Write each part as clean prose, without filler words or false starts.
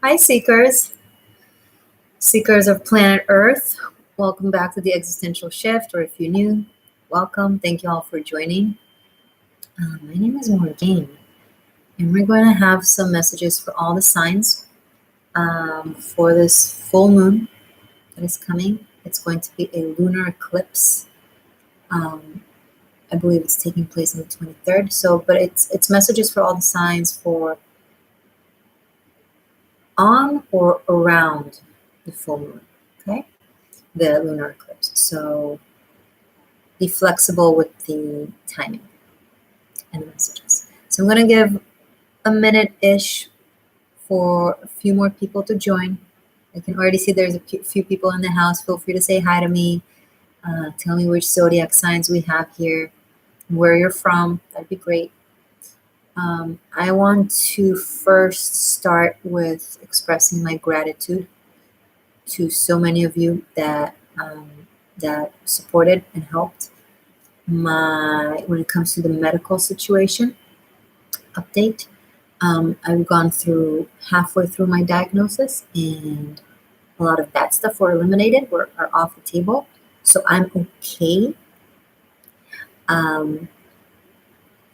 Hi, seekers of planet Earth. Welcome back to the Existential Shift, or if you're new, welcome. Thank you all for joining. My name is Morgane, and we're going to have some messages for all the signs for this full moon that is coming. It's going to be a lunar eclipse. I believe it's taking place on the 23rd. But it's messages for all the signs for on or around the full moon, okay? The lunar eclipse. So be flexible with the timing and the messages. So I'm going to give a minute-ish for a few more people to join. I can already see there's a few people in the house. Feel free to say hi to me. Tell me which zodiac signs we have here, where you're from. That'd be great. I want to first start with expressing my gratitude to so many of you that supported and helped when it comes to the medical situation update. I've gone through halfway through my diagnosis, and a lot of bad stuff were eliminated, are off the table. So I'm okay.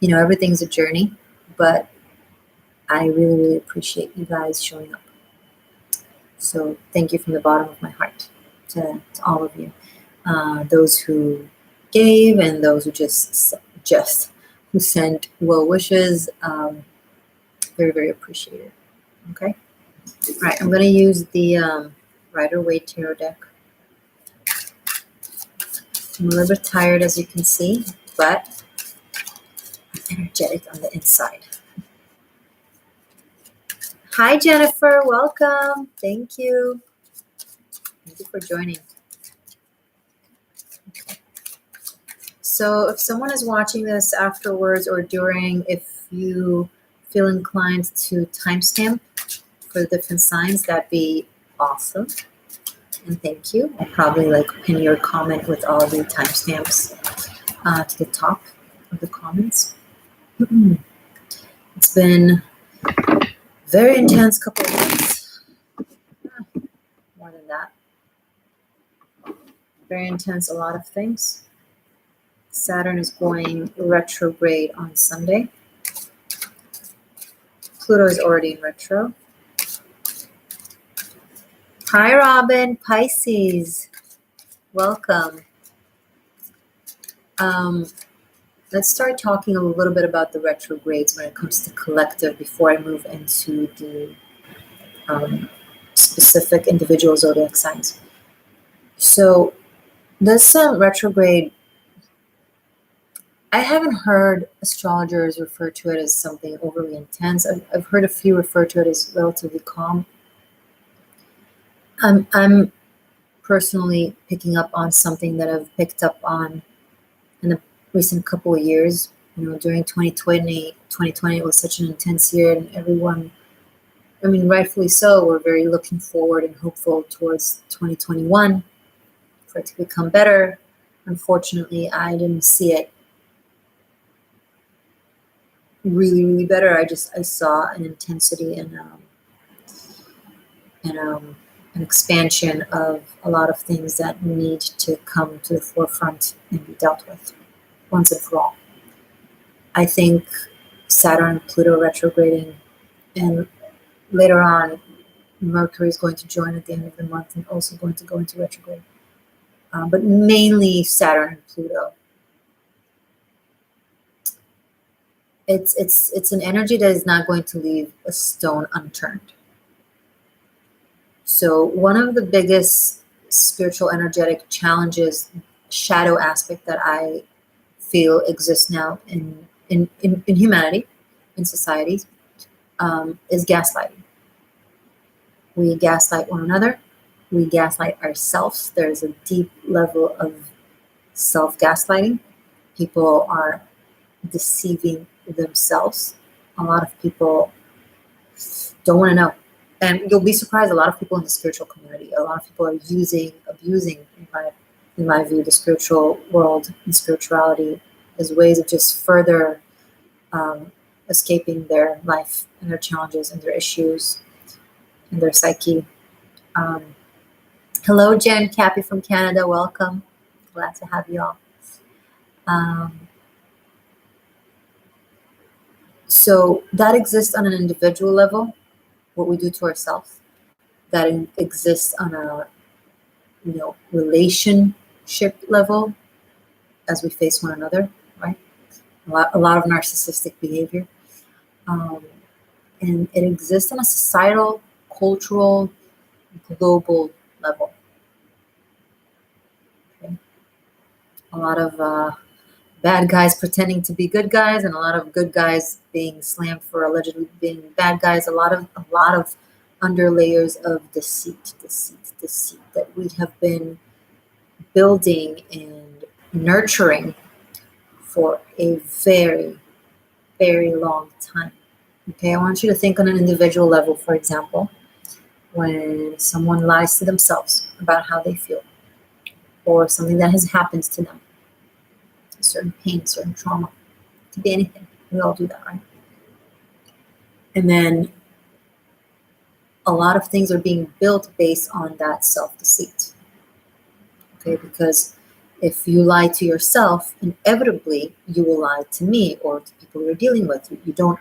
Everything's a journey, but I really, really appreciate you guys showing up. So thank you from the bottom of my heart to all of you. Those who gave and those who just who sent well wishes. Very, very appreciated. Okay. All right. I'm going to use the Rider-Waite Tarot deck. I'm a little bit tired, as you can see, but I'm energetic on the inside. Hi, Jennifer. Welcome. Thank you. Thank you for joining. Okay. So if someone is watching this afterwards or during, if you feel inclined to timestamp for the different signs, that'd be awesome. And thank you. I'll probably pin your comment with all the timestamps to the top of the comments. It's been very intense couple of months. More than that. Very intense, a lot of things. Saturn is going retrograde on Sunday. Pluto is already in retro. Hi, Robin. Pisces. Welcome. Let's start talking a little bit about the retrogrades when it comes to collective before I move into the specific individual zodiac signs. So this retrograde, I haven't heard astrologers refer to it as something overly intense. I've heard a few refer to it as relatively calm. I'm personally picking up on something that I've picked up on in the recent couple of years. During 2020 it was such an intense year, and everyone, rightfully so, we're very looking forward and hopeful towards 2021 for it to become better. Unfortunately, I didn't see it really, really better. I saw an intensity and an expansion of a lot of things that need to come to the forefront and be dealt with once and for all. I think Saturn and Pluto retrograding, and later on Mercury is going to join at the end of the month and also going to go into retrograde. But mainly Saturn and Pluto. It's an energy that is not going to leave a stone unturned. So one of the biggest spiritual energetic challenges, shadow aspect that I feel exists now in humanity, in societies, is gaslighting. We gaslight one another. We gaslight ourselves. There's a deep level of self-gaslighting. People are deceiving themselves. A lot of people don't want to know. And you'll be surprised, a lot of people in the spiritual community, a lot of people are abusing, in my view, the spiritual world and spirituality as ways of just further escaping their life and their challenges and their issues. and their psyche. Hello, Jen, Cappy from Canada. Welcome. Glad to have you all. So that exists on an individual level, what we do to ourselves. That exists on a relationship level as we face one another, right? A lot of narcissistic behavior. And it exists on a societal, cultural, global level. Okay? A lot of bad guys pretending to be good guys, and a lot of good guys being slammed for allegedly being bad guys. A lot of underlayers of deceit that we have been building and nurturing for a very, very long time. Okay, I want you to think on an individual level, for example, when someone lies to themselves about how they feel, or something that has happened to them, a certain pain, certain trauma. It could be anything. We all do that, right? And then a lot of things are being built based on that self-deceit. Okay, because if you lie to yourself, inevitably you will lie to me or to people you're dealing with. You don't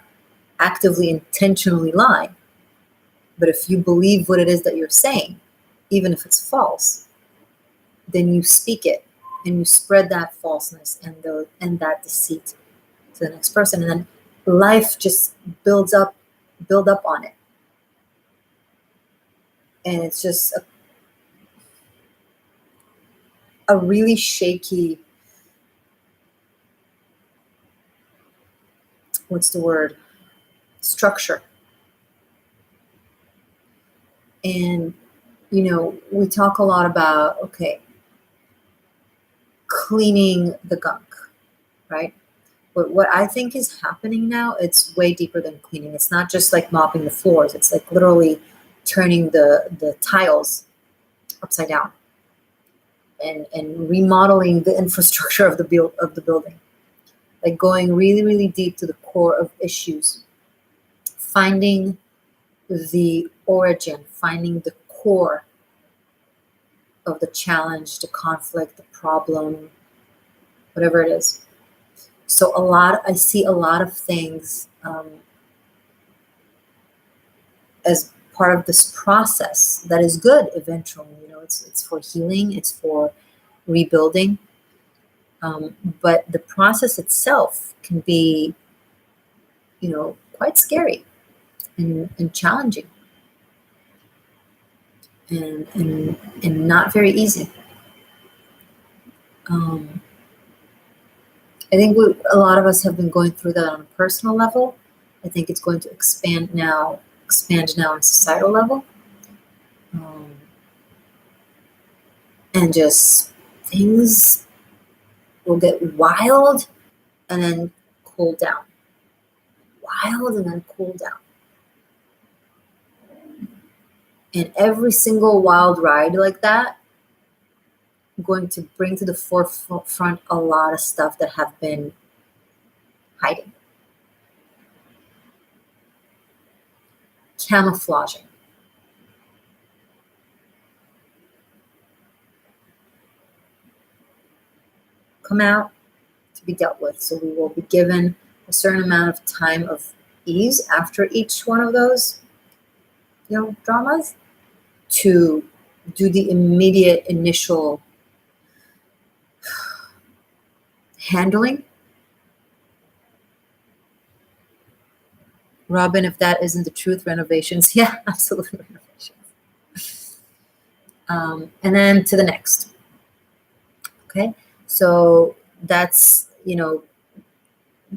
actively, intentionally lie. But if you believe what it is that you're saying, even if it's false, then you speak it and you spread that falseness and that deceit to the next person. And then life just build up on it. And it's just a really shaky, structure. And, we talk a lot about, okay, cleaning the gunk, right? But what I think is happening now, it's way deeper than cleaning. It's not just like mopping the floors. It's like literally turning the tiles upside down and remodeling the infrastructure of the building. Like going really, really deep to the core of issues. Finding the origin, finding the core of the challenge, the conflict, the problem, whatever it is. So I see a lot of things as part of this process that is good eventually. It's for healing, it's for rebuilding. But the process itself can be, quite scary and challenging and not very easy. I think a lot of us have been going through that on a personal level. I think it's going to expand now on societal level. And just things will get wild and then cool down. Wild and then cool down. And every single wild ride like that, going to bring to the forefront a lot of stuff that have been hiding. Camouflaging. Come out to be dealt with. So we will be given a certain amount of time of ease after each one of those, dramas to do the immediate initial handling. Robin, if that isn't the truth, renovations. Yeah, absolutely renovations. And then to the next. Okay, so that's,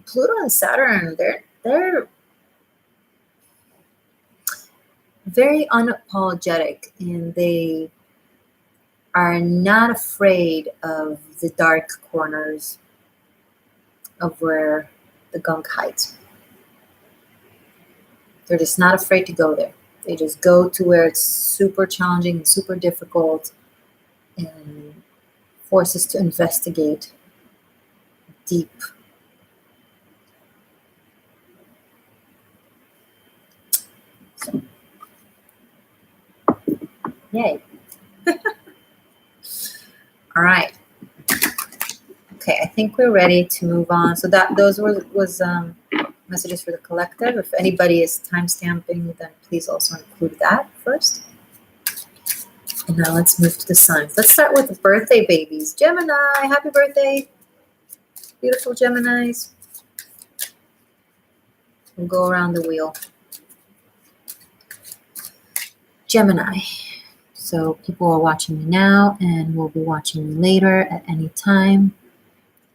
Pluto and Saturn, they're very unapologetic, and they are not afraid of the dark corners of where the gunk hides. They're just not afraid to go there. They just go to where it's super challenging and super difficult and force us to investigate deep. So, Yay. All right. Okay, I think we're ready to move on. So those was messages for the collective. If anybody is timestamping, then please also include that first. And now let's move to the signs. Let's start with the birthday babies. Gemini, happy birthday. Beautiful Geminis. We'll go around the wheel. Gemini. So people are watching me now and will be watching me later at any time.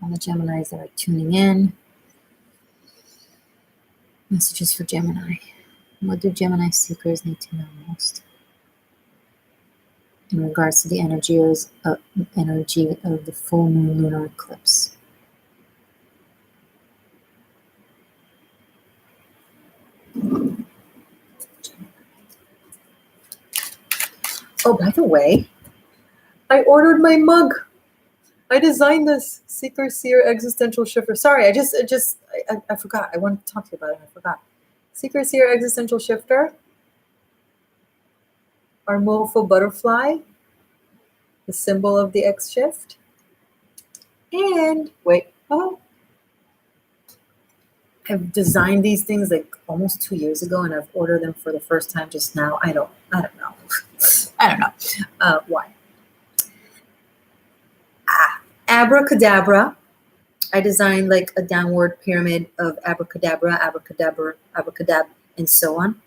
All the Geminis that are tuning in. Messages for Gemini. What do Gemini seekers need to know most in regards to the energy of the full moon lunar eclipse? Oh, by the way, I ordered my mug. I designed this Seeker Seer Existential Shifter. Sorry, I forgot. I wanted to talk to you about it. I forgot. Seeker Seer Existential Shifter. Our mofo butterfly. The symbol of the X shift. And wait. Oh. I've designed these things like almost 2 years ago, and I've ordered them for the first time just now. I don't know. I don't know why. Abracadabra. I designed like a downward pyramid of abracadabra, abracadabra, abracadabra, and so on.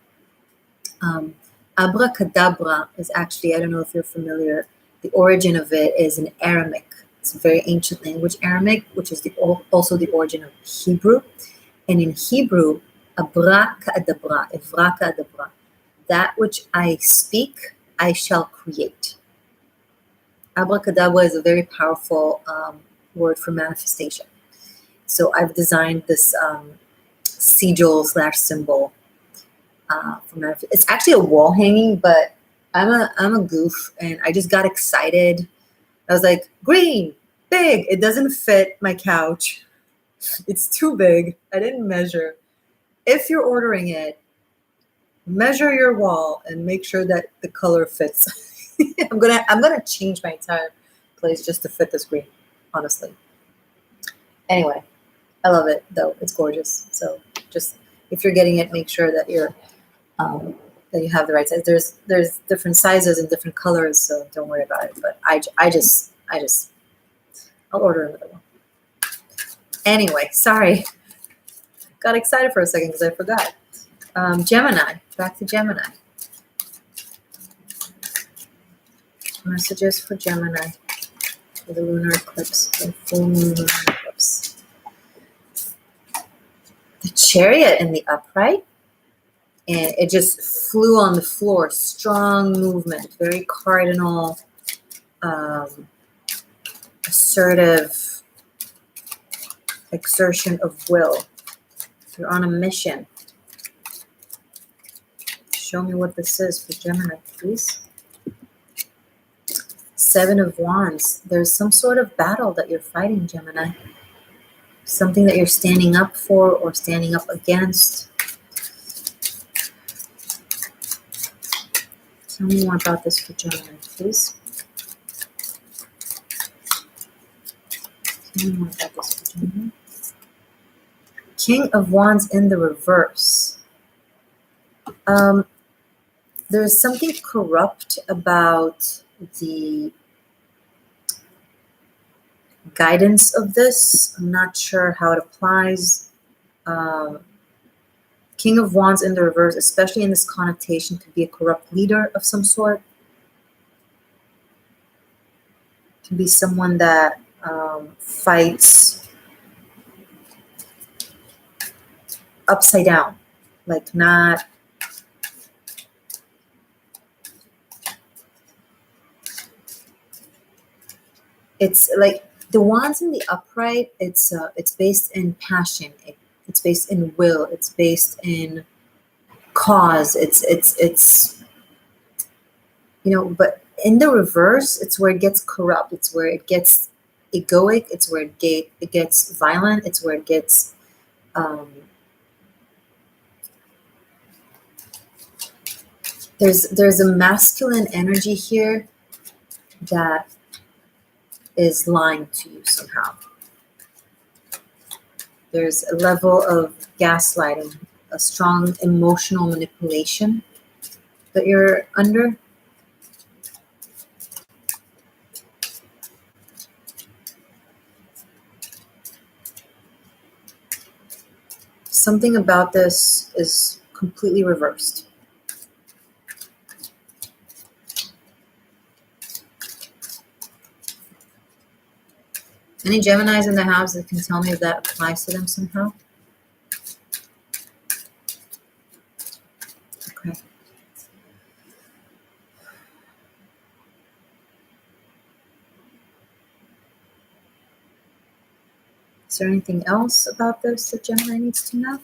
Abracadabra is actually, I don't know if you're familiar, the origin of it is in Aramaic. It's a very ancient language, Aramaic, which is also the origin of Hebrew. And in Hebrew, abracadabra, evracadabra, that which I speak, I shall create. Abracadabra is a very powerful word for manifestation. So I've designed this sigil / symbol for manifestation. It's actually a wall hanging, but I'm a goof, and I just got excited. I was like, green, big. It doesn't fit my couch. It's too big. I didn't measure. If you're ordering it, measure your wall and make sure that the color fits. I'm gonna change my entire place just to fit this green, honestly. Anyway, I love it though. It's gorgeous. So just if you're getting it, make sure that you're that you have the right size. There's different sizes and different colors, so don't worry about it. But I'll order another one. Anyway, sorry. Got excited for a second because I forgot. Gemini. Back to Gemini. Messages for Gemini for the lunar eclipse, the full moon lunar eclipse. The Chariot in the upright, and it just flew on the floor. Strong movement, very cardinal, assertive exertion of will. You're on a mission. Show me what this is for Gemini, please. Seven of Wands. There's some sort of battle that you're fighting, Gemini. Something that you're standing up for or standing up against. Tell me more about this for Gemini, please. Tell me more about this for Gemini. King of Wands in the reverse. There's something corrupt about the guidance of this. I'm not sure how it applies. King of Wands in the reverse, especially in this connotation, could be a corrupt leader of some sort. Can be someone that fights upside down, like not it's like the wands in the upright. It's based in passion. It's based in will. It's based in cause. It's but in the reverse, it's where it gets corrupt. It's where it gets egoic. It's where it gets violent. It's where it gets there's a masculine energy here that is lying to you somehow. There's a level of gaslighting, a strong emotional manipulation that you're under. Something about this is completely reversed. Any Geminis in the house that can tell me if that applies to them somehow? Okay. Is there anything else about this that Gemini needs to know?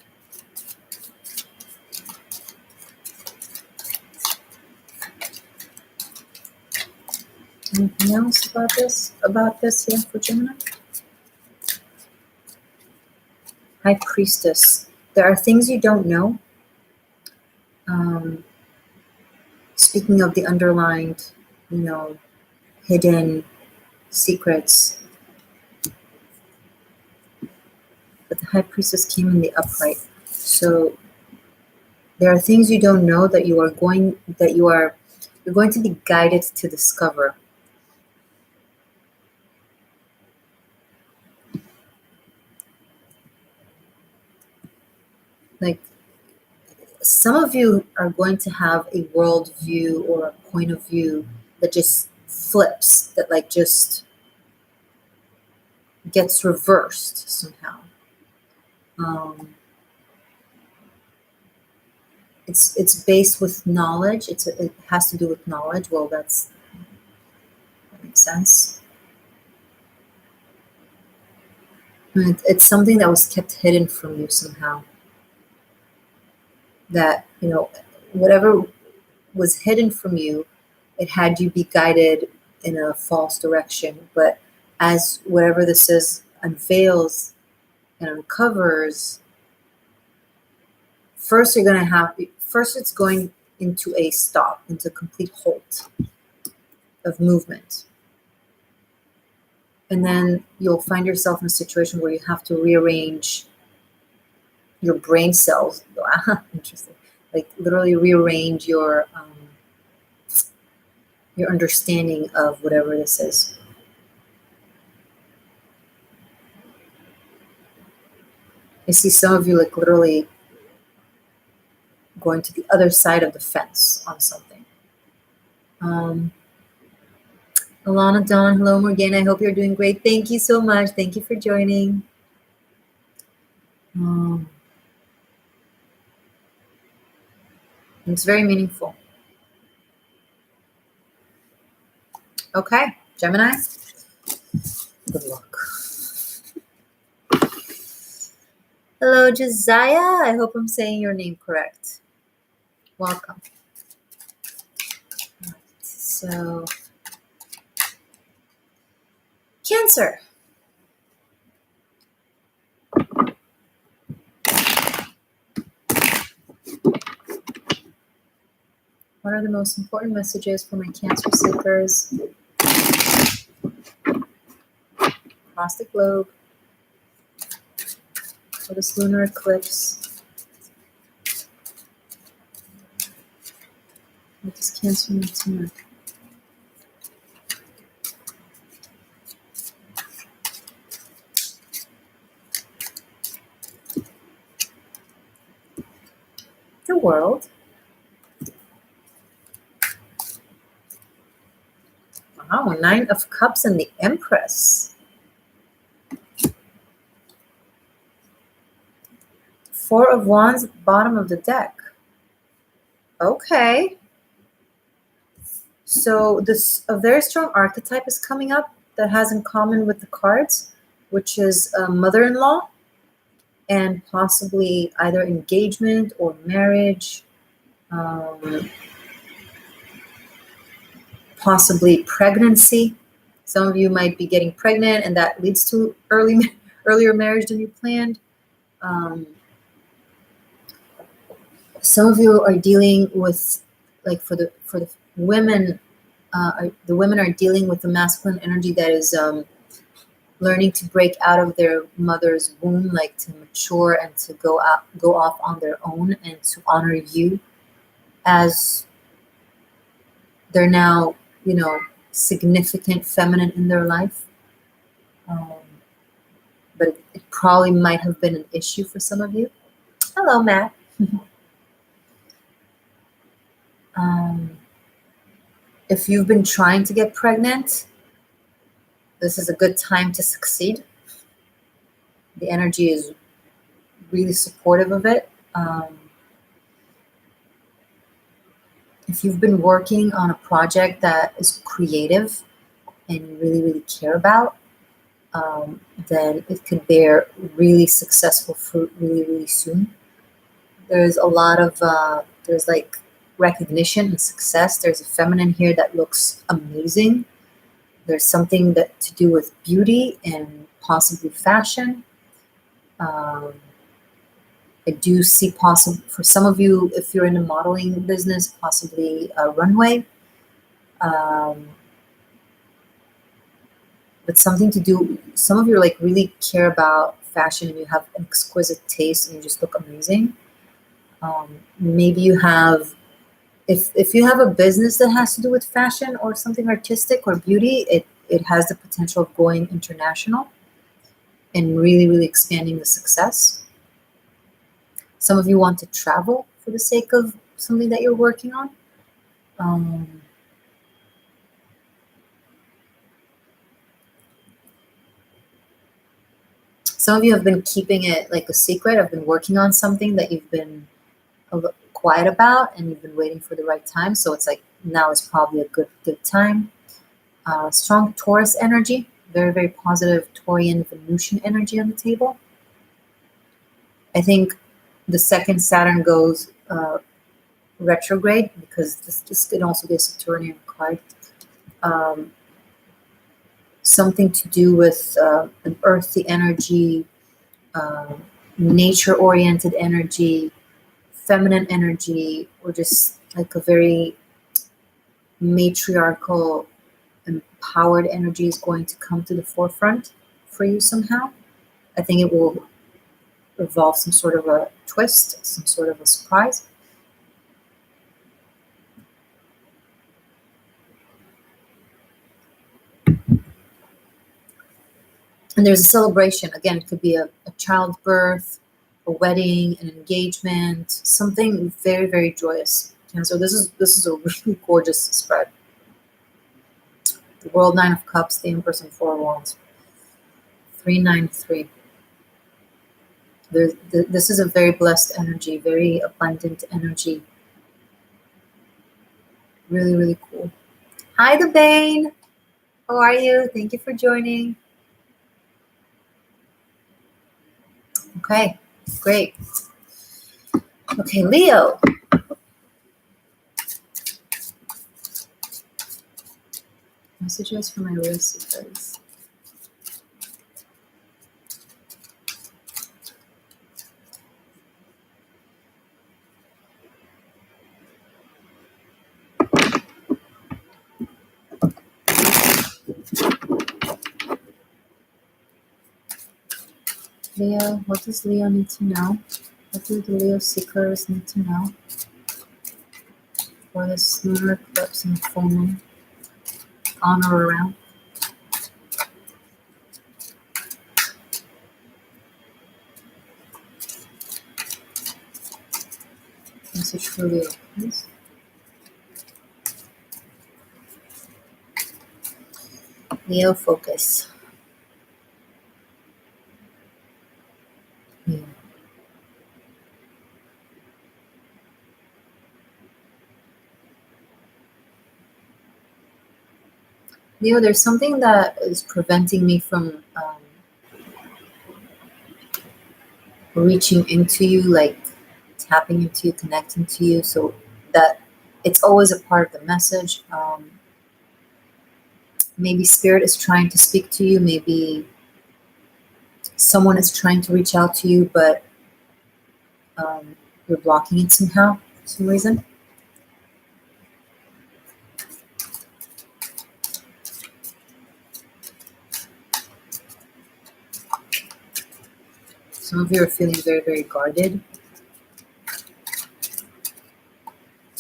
Anything else about this here for Gemini? High Priestess. There are things you don't know. Speaking of the underlined, hidden secrets. But the High Priestess came in the upright. So there are things you don't know that you're going to be guided to discover. Like, some of you are going to have a worldview or a point of view that just flips, that like just gets reversed somehow. It's based with knowledge. It has to do with knowledge. Well, that makes sense. It's something that was kept hidden from you somehow. That, whatever was hidden from you, it had you be guided in a false direction. But as whatever this is unveils and uncovers, first it's going into a stop, into a complete halt of movement. And then you'll find yourself in a situation where you have to rearrange your brain cells. Interesting. Like literally rearrange your understanding of whatever this is. I see some of you like literally going to the other side of the fence on something. Alana, Dawn, hello, Morgane. I hope you're doing great. Thank you so much. Thank you for joining. It's very meaningful. Okay, Gemini. Good luck. Hello, Josiah. I hope I'm saying your name correct. Welcome. Right, so, Cancer. What are the most important messages for my Cancer seekers across the globe for this lunar eclipse? What does Cancer need to know? The World. Wow, 9 of Cups and the Empress. 4 of Wands at the bottom of the deck. Okay. So a very strong archetype is coming up that has in common with the cards, which is a mother-in-law and possibly either engagement or marriage. Possibly pregnancy. Some of you might be getting pregnant and that leads to earlier marriage than you planned. Some of you are dealing with like for the women, the women are dealing with the masculine energy that is learning to break out of their mother's womb, like to mature and to go off on their own, and to honor you as they're now, significant feminine in their life. But it probably might have been an issue for some of you. Hello, Matt. If you've been trying to get pregnant, this is a good time to succeed. The energy is really supportive of it. If you've been working on a project that is creative and you really, really care about, then it could bear really successful fruit really, really soon. There's a lot of, there's like recognition and success. There's a feminine here that looks amazing. There's something that to do with beauty and possibly fashion. I do see possible for some of you, if you're in the modeling business, possibly a runway. But something to do, some of you like really care about fashion and you have an exquisite taste and you just look amazing. Maybe you have, if you have a business that has to do with fashion or something artistic or beauty, it has the potential of going international and really, really expanding the success. Some of you want to travel for the sake of something that you're working on. Some of you have been keeping it like a secret. I've been working on something that you've been quiet about and you've been waiting for the right time. So it's like now is probably a good time. Strong Taurus energy, very, very positive Taurian Venusian energy on the table. I think the second Saturn goes retrograde, because this could also be a Saturnian card. Something to do with an earthy energy, nature-oriented energy, feminine energy, or just like a very matriarchal, empowered energy is going to come to the forefront for you somehow. I think it will involve some sort of a twist, some sort of a surprise. And there's a celebration. Again, it could be a childbirth, a wedding, an engagement, something very, very joyous. And so this is a really gorgeous spread. The World, Nine of Cups, the Empress, and Four of Wands. 393. This is a very blessed energy, very abundant energy. Really, really cool. Hi, the Bane. How are you? Thank you for joining. Okay, great. Okay, Leo. Messages for my Leo seekers. Leo, what does Leo need to know? What do the Leo seekers need to know for this lunar eclipse and full moon on or around? Message for Leo, please. Leo, focus. Leo. Leo, there's something that is preventing me from reaching into you, like tapping into you, connecting to you, so that it's always a part of the message. Maybe Spirit is trying to speak to you, maybe someone is trying to reach out to you, but you're blocking it somehow for some reason. Some of you are feeling very, very guarded.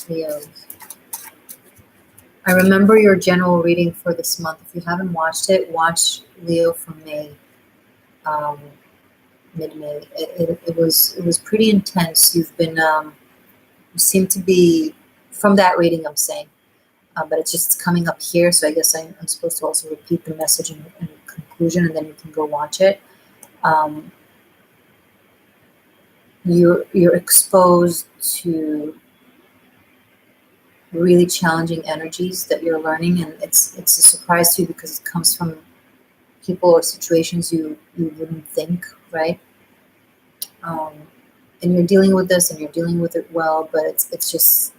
Leos. I remember your general reading for this month. If you haven't watched it, watch Leo from May, mid-May. It was pretty intense. You've been you seem to be, from that reading I'm saying, but it's just coming up here, so I guess I'm supposed to also repeat the message in conclusion, and then you can go watch it. You're exposed to really challenging energies that you're learning, and it's a surprise to you because it comes from people or situations you wouldn't think, right? And you're dealing with this, and you're dealing with it well, but it's just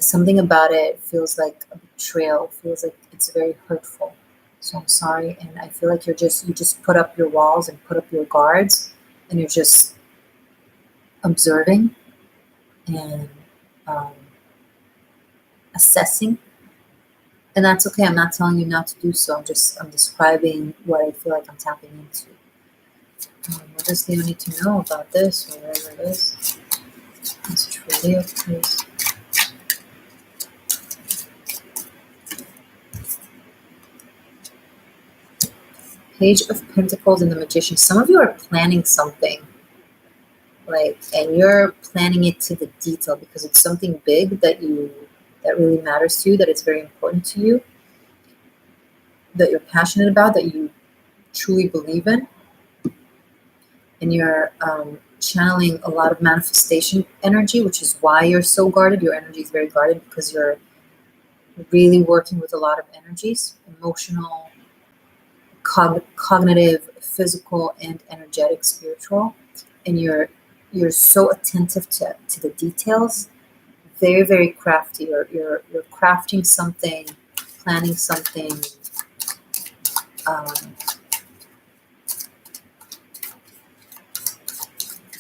something about it feels like a betrayal, feels like it's very hurtful. So I'm sorry, and I feel like you just put up your walls and put up your guards, and you're just observing and assessing, and that's okay. I'm not telling you not to do so. I'm describing what I feel like I'm tapping into. What does Leo need to know about this, or whatever it is? It's truly a please. Page of Pentacles and the Magician. Some of you are planning something, and you're planning it to the detail because it's something big that really matters to you, that it's very important to you, that you're passionate about, that you truly believe in, and you're channeling a lot of manifestation energy, which is why you're so guarded. Your energy is very guarded because you're really working with a lot of energies: emotional, cognitive, physical, and energetic, spiritual, and you're so attentive to the details. Very, very crafty. You're crafting something, planning something.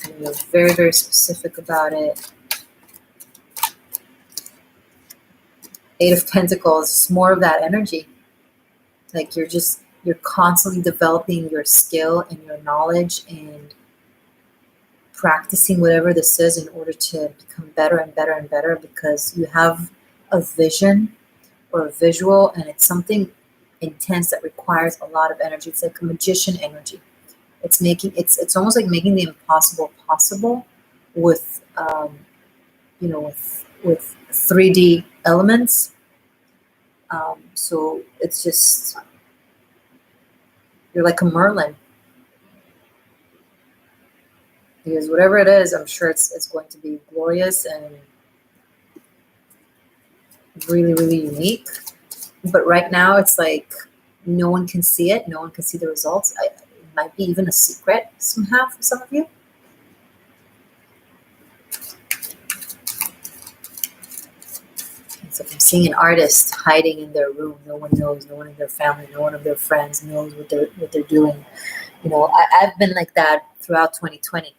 And you're very, very specific about it. Eight of Pentacles, it's more of that energy. Like you're constantly developing your skill and your knowledge and practicing whatever this is in order to become better and better and better, because you have a vision or a visual, and it's something intense that requires a lot of energy. It's like a magician energy. It's almost like making the impossible possible with with 3D elements. So it's just, you're like a Merlin. Because whatever it is, I'm sure it's going to be glorious and really, really unique. But right now, it's like no one can see it. No one can see the results. It might be even a secret somehow for some of you. So I'm seeing an artist hiding in their room. No one knows. No one in their family, no one of their friends knows what they're doing. I've been like that throughout 2020.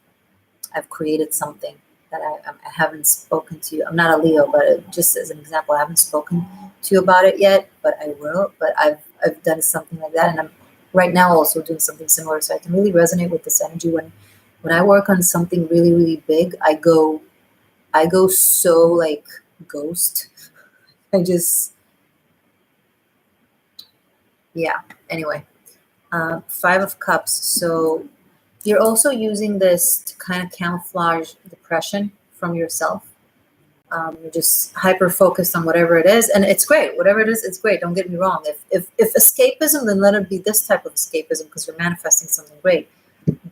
I've created something that I haven't spoken to you. I'm not a Leo, but just as an example, I haven't spoken to you about it yet, but I will. But I've done something like that, and I'm right now also doing something similar. So I can really resonate with this energy. When I work on something really, really big, I go so like ghost. Anyway, 5 of Cups. So you're also using this to kind of camouflage depression from yourself. You're just hyper focused on whatever it is, and it's great. Whatever it is, it's great. Don't get me wrong. If escapism, then let it be this type of escapism because you're manifesting something great.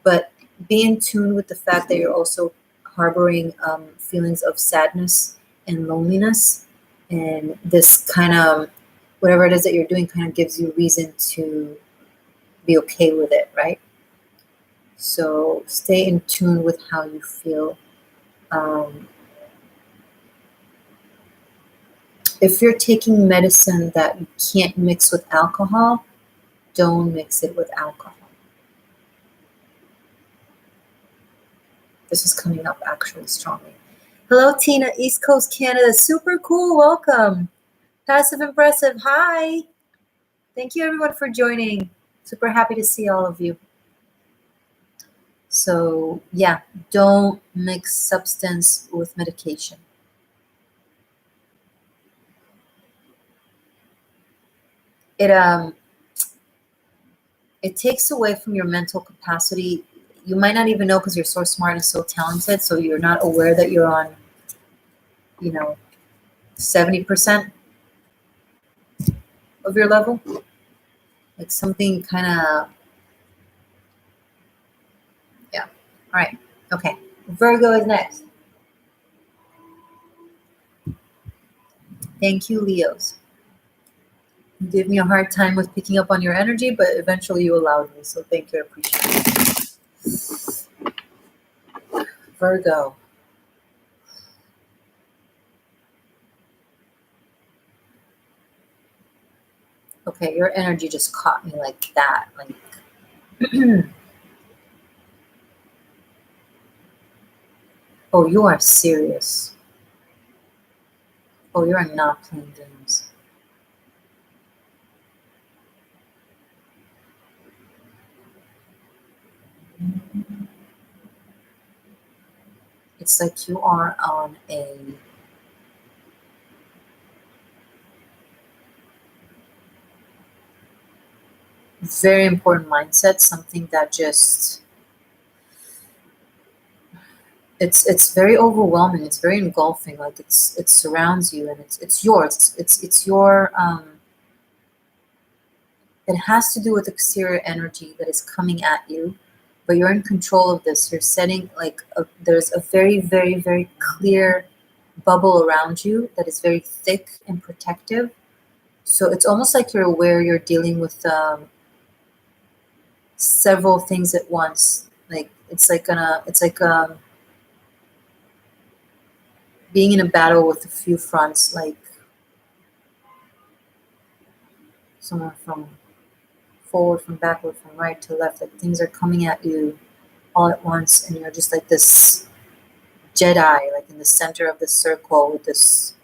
But be in tune with the fact that you're also harboring feelings of sadness and loneliness, and this kind of whatever it is that you're doing kind of gives you reason to be okay with it, right? So stay in tune with how you feel. If you're taking medicine that you can't mix with alcohol, don't mix it with alcohol. This is coming up actually strongly. Hello, Tina, East Coast Canada. Super cool. Welcome. Passive Impressive. Hi. Thank you, everyone, for joining. Super happy to see all of you. So yeah, don't mix substance with medication. It takes away from your mental capacity. You might not even know because you're so smart and so talented, so you're not aware that you're on, 70% of your level. Like something kind of, yeah. All right. Okay. Virgo is next. Thank you, Leos. You gave me a hard time with picking up on your energy, but eventually you allowed me. So thank you. I appreciate it. Virgo. Okay, your energy just caught me like that. Like, oh, you are serious. Oh, you are not playing games. It's like you are on a very important mindset, something that just it's very overwhelming, it's very engulfing, like it surrounds you and it's yours. It's your it has to do with exterior energy that is coming at you, but you're in control of this. You're setting like there's a very, very, very clear bubble around you that is very thick and protective. So it's almost like you're aware you're dealing with several things at once. Like it's like being in a battle with a few fronts, like someone from forward, from backward, from right to left. Like things are coming at you all at once, and you're just like this Jedi, like in the center of the circle with this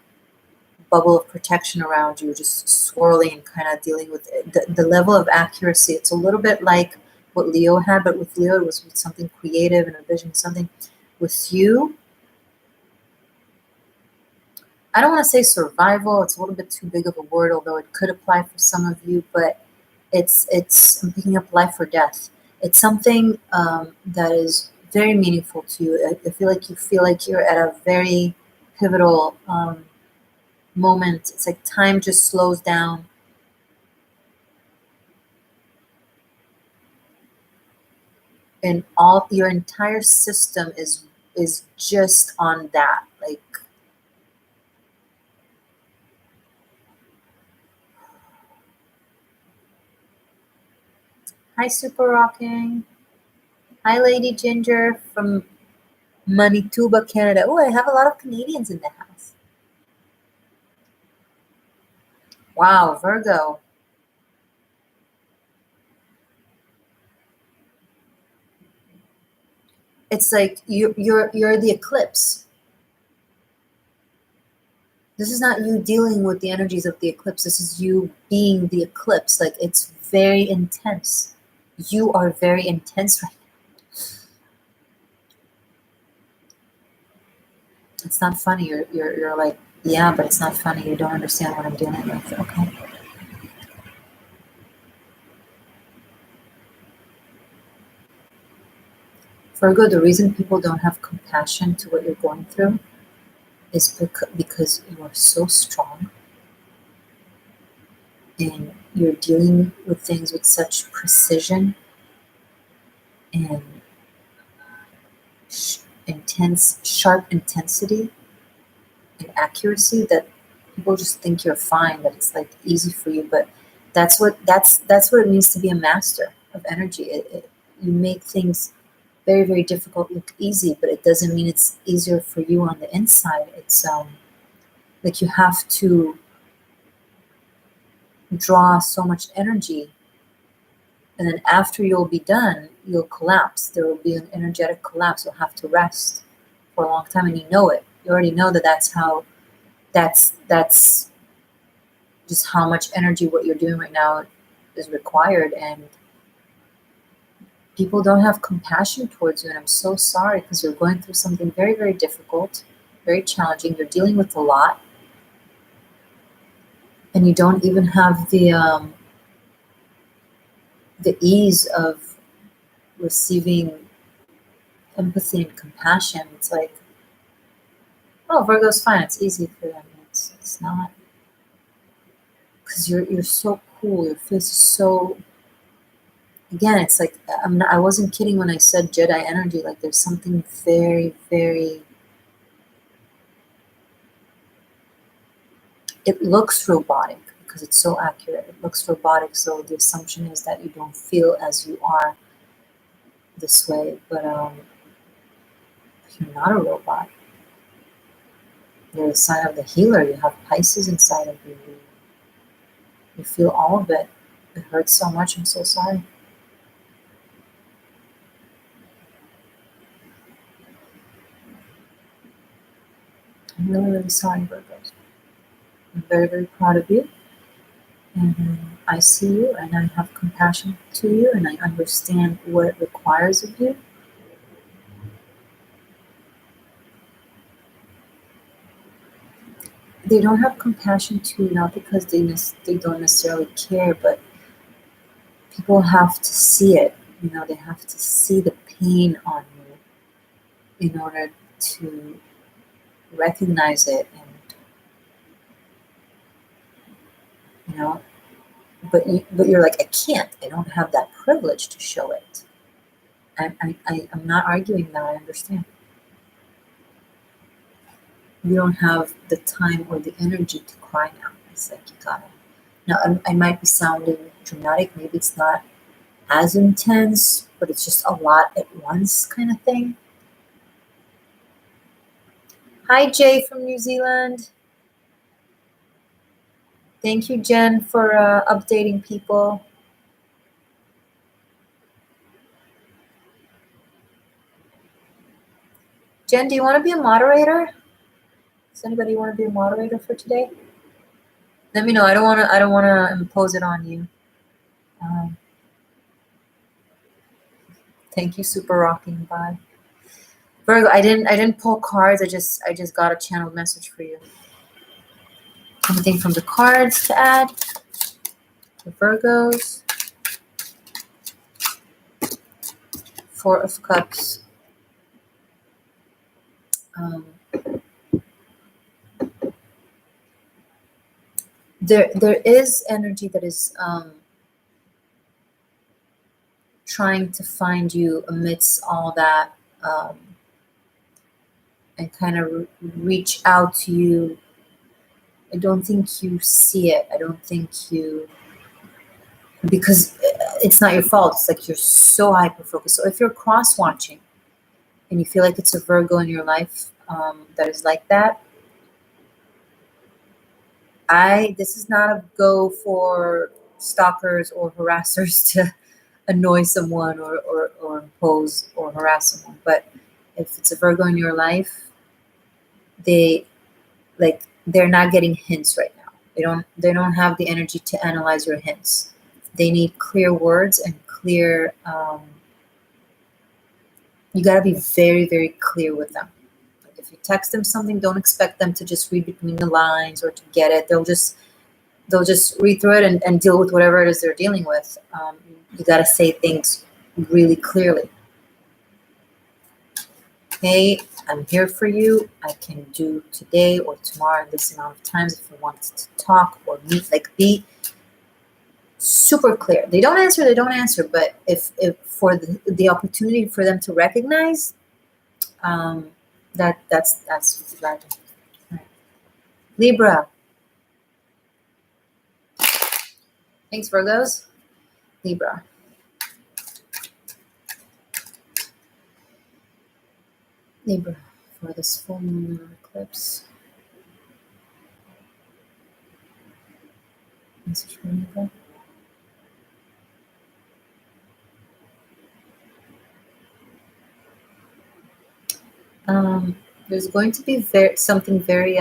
bubble of protection around you, just swirling and kind of dealing with it. The level of accuracy. It's a little bit like what Leo had, but with Leo it was with something creative and a vision, something. With you, I don't want to say survival. It's a little bit too big of a word, although it could apply for some of you. But I'm picking up life or death. It's something that is very meaningful to you. I feel like you're at a very pivotal moment. It's like time just slows down, and all your entire system is just on that. Like, hi, Super Rocking. Hi, Lady Ginger from Manitoba, Canada. Oh, I have a lot of Canadians in the house. Wow, Virgo. It's like you're the eclipse. This is not you dealing with the energies of the eclipse. This is you being the eclipse. Like it's very intense. You are very intense right now. It's not funny. You're like, yeah, but it's not funny. You don't understand what I'm dealing with. Okay. Virgo, the reason people don't have compassion to what you're going through is because you are so strong and you're dealing with things with such precision and sharp intensity and accuracy that people just think you're fine, that it's like easy for you. But that's what it means to be a master of energy. You make things very, very difficult look easy, but it doesn't mean it's easier for you on the inside. It's like you have to draw so much energy, and then after you'll be done, you'll collapse. There will be an energetic collapse. You'll have to rest for a long time, and you know it. You already know that that's just how much energy what you're doing right now is required. And people don't have compassion towards you, and I'm so sorry because you're going through something very, very difficult, very challenging. You're dealing with a lot, and you don't even have the ease of receiving empathy and compassion. It's like, oh, Virgo's fine. It's easy for them. It's not, because you're so cool. Your face is so. Again, it's like I wasn't kidding when I said Jedi energy. Like there's something very, very. It looks robotic because it's so accurate. It looks robotic, so the assumption is that you don't feel as you are this way. But you're not a robot. You're a sign of the healer. You have Pisces inside of you. You feel all of it. It hurts so much. I'm so sorry. I'm really, really sorry, Virgos. I'm very, very proud of you. And I see you, and I have compassion to you, and I understand what it requires of you. They don't have compassion to you, not because they don't necessarily care, but people have to see it. You know, they have to see the pain on you in order to recognize it, and you know. But you're like, I don't have that privilege to show it. I'm not arguing that. I understand. You don't have the time or the energy to cry now. It's like you gotta. Now, I might be sounding dramatic. Maybe it's not as intense, but it's just a lot at once kind of thing. Hi, Jay from New Zealand. Thank you, Jen, for updating people. Jen, do you want to be a moderator? Does anybody want to be a moderator for today? Let me know. I don't want to impose it on you. Thank you, Super Rocking. Bye. Virgo, I didn't pull cards. I just got a channeled message for you. Anything from the cards to add? The Virgos. Four of Cups. There is energy that is trying to find you amidst all that, and kind of reach out to you. I don't think you see it. I don't think you, because it's not your fault. It's like you're so hyper focused. So if you're cross watching and you feel like it's a Virgo in your life that is like that, this is not a go for stalkers or harassers to annoy someone or impose or harass someone. But if it's a Virgo in your life, they're not getting hints right now. They don't have the energy to analyze your hints. They need clear words and clear. You got to be very, very clear with them. Like if you text them something, don't expect them to just read between the lines or to get it. They'll just read through it and deal with whatever it is they're dealing with. You got to say things really clearly. Hey, I'm here for you. I can do today or tomorrow this amount of times if you want to talk or meet. Like, be super clear. They don't answer. But if for the opportunity for them to recognize, that's right. Libra. Thanks, Virgos. Libra. Libra for this full lunar eclipse. Message from Libra. There's going to be something very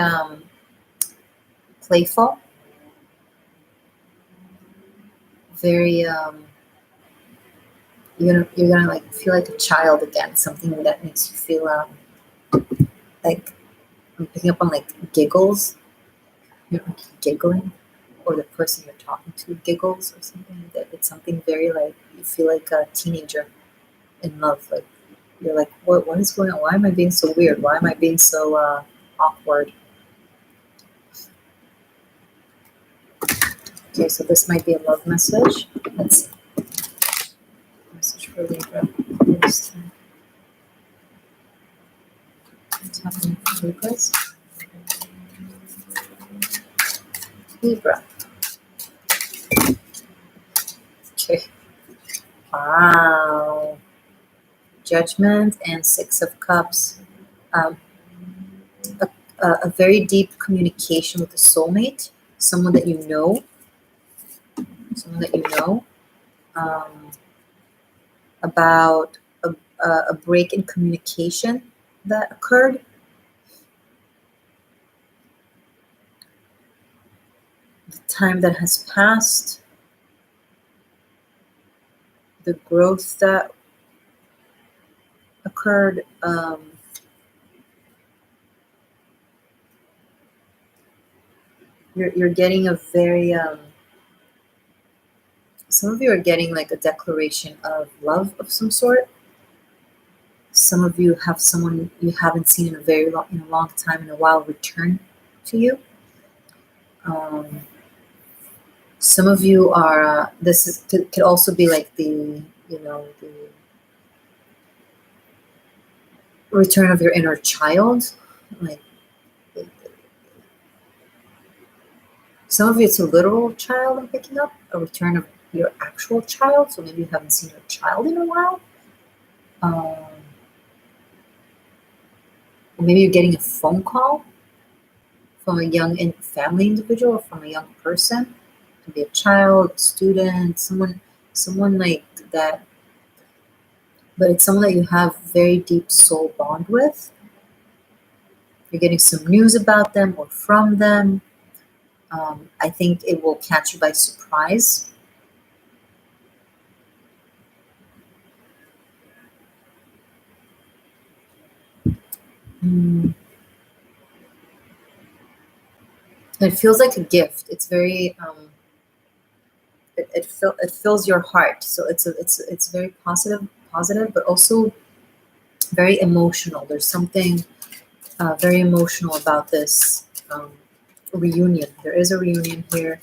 playful, very you're gonna like feel like a child again. Something that makes you feel like I'm picking up on like giggles. You're giggling, or the person you're talking to giggles, or something. That it's something very like you feel like a teenager in love. Like you're like, what is going on? Why am I being so weird? Why am I being so awkward? Okay, so this might be a love message. Let's see. Message for Libra. What's happening for Libras? Libra. Okay. Wow. Judgment and Six of Cups. Um, a very deep communication with a soulmate, someone that you know, um, about a break in communication that occurred. The time that has passed, the growth that occurred. You're getting a very some of you are getting like a declaration of love of some sort. Some of you have someone you haven't seen in a long time, in a while, return to you. Some of you are could also be like the return of your inner child. Like some of you, it's a literal child I'm picking up, a return of your actual child. So maybe you haven't seen your child in a while. Maybe you're getting a phone call from a young family individual, or from a young person. It could be a child, student, someone like that. But it's someone that you have very deep soul bond with. You're getting some news about them or from them. I think it will catch you by surprise. It feels like a gift. It's very it fills your heart. So it's very positive, but also very emotional. There's something very emotional about this reunion. There is a reunion here.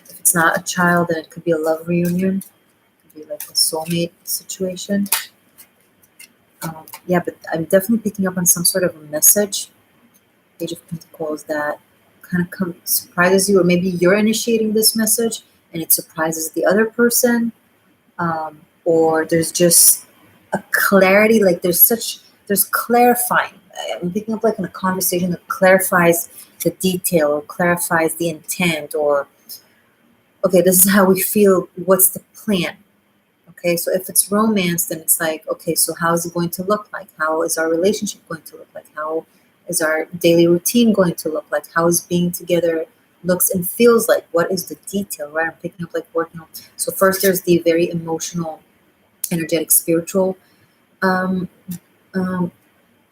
If it's not a child, then it could be a love reunion. It could be like a soulmate situation. Yeah, but I'm definitely picking up on some sort of a message. Page of Pentacles that kind of surprises you, or maybe you're initiating this message and it surprises the other person, or there's just a clarity, like there's clarifying. I'm picking up like in a conversation that clarifies the detail or clarifies the intent, or okay, this is how we feel, what's the plan? Okay, so if it's romance, then it's like, okay, so how is it going to look like? How is our relationship going to look like? How is our daily routine going to look like? How is being together looks and feels like? What is the detail, right? I'm picking up like working on. So first there's the very emotional, energetic, spiritual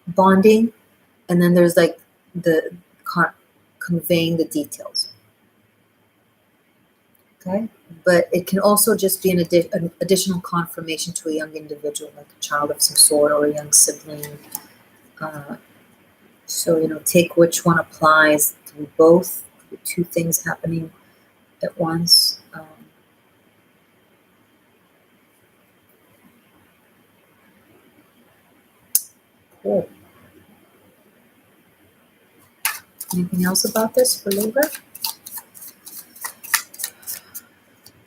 bonding. And then there's like the conveying the details. Okay, but it can also just be an additional confirmation to a young individual, like a child of some sort or a young sibling. So, take which one applies to both, two things happening at once. Cool. Anything else about this for Libra?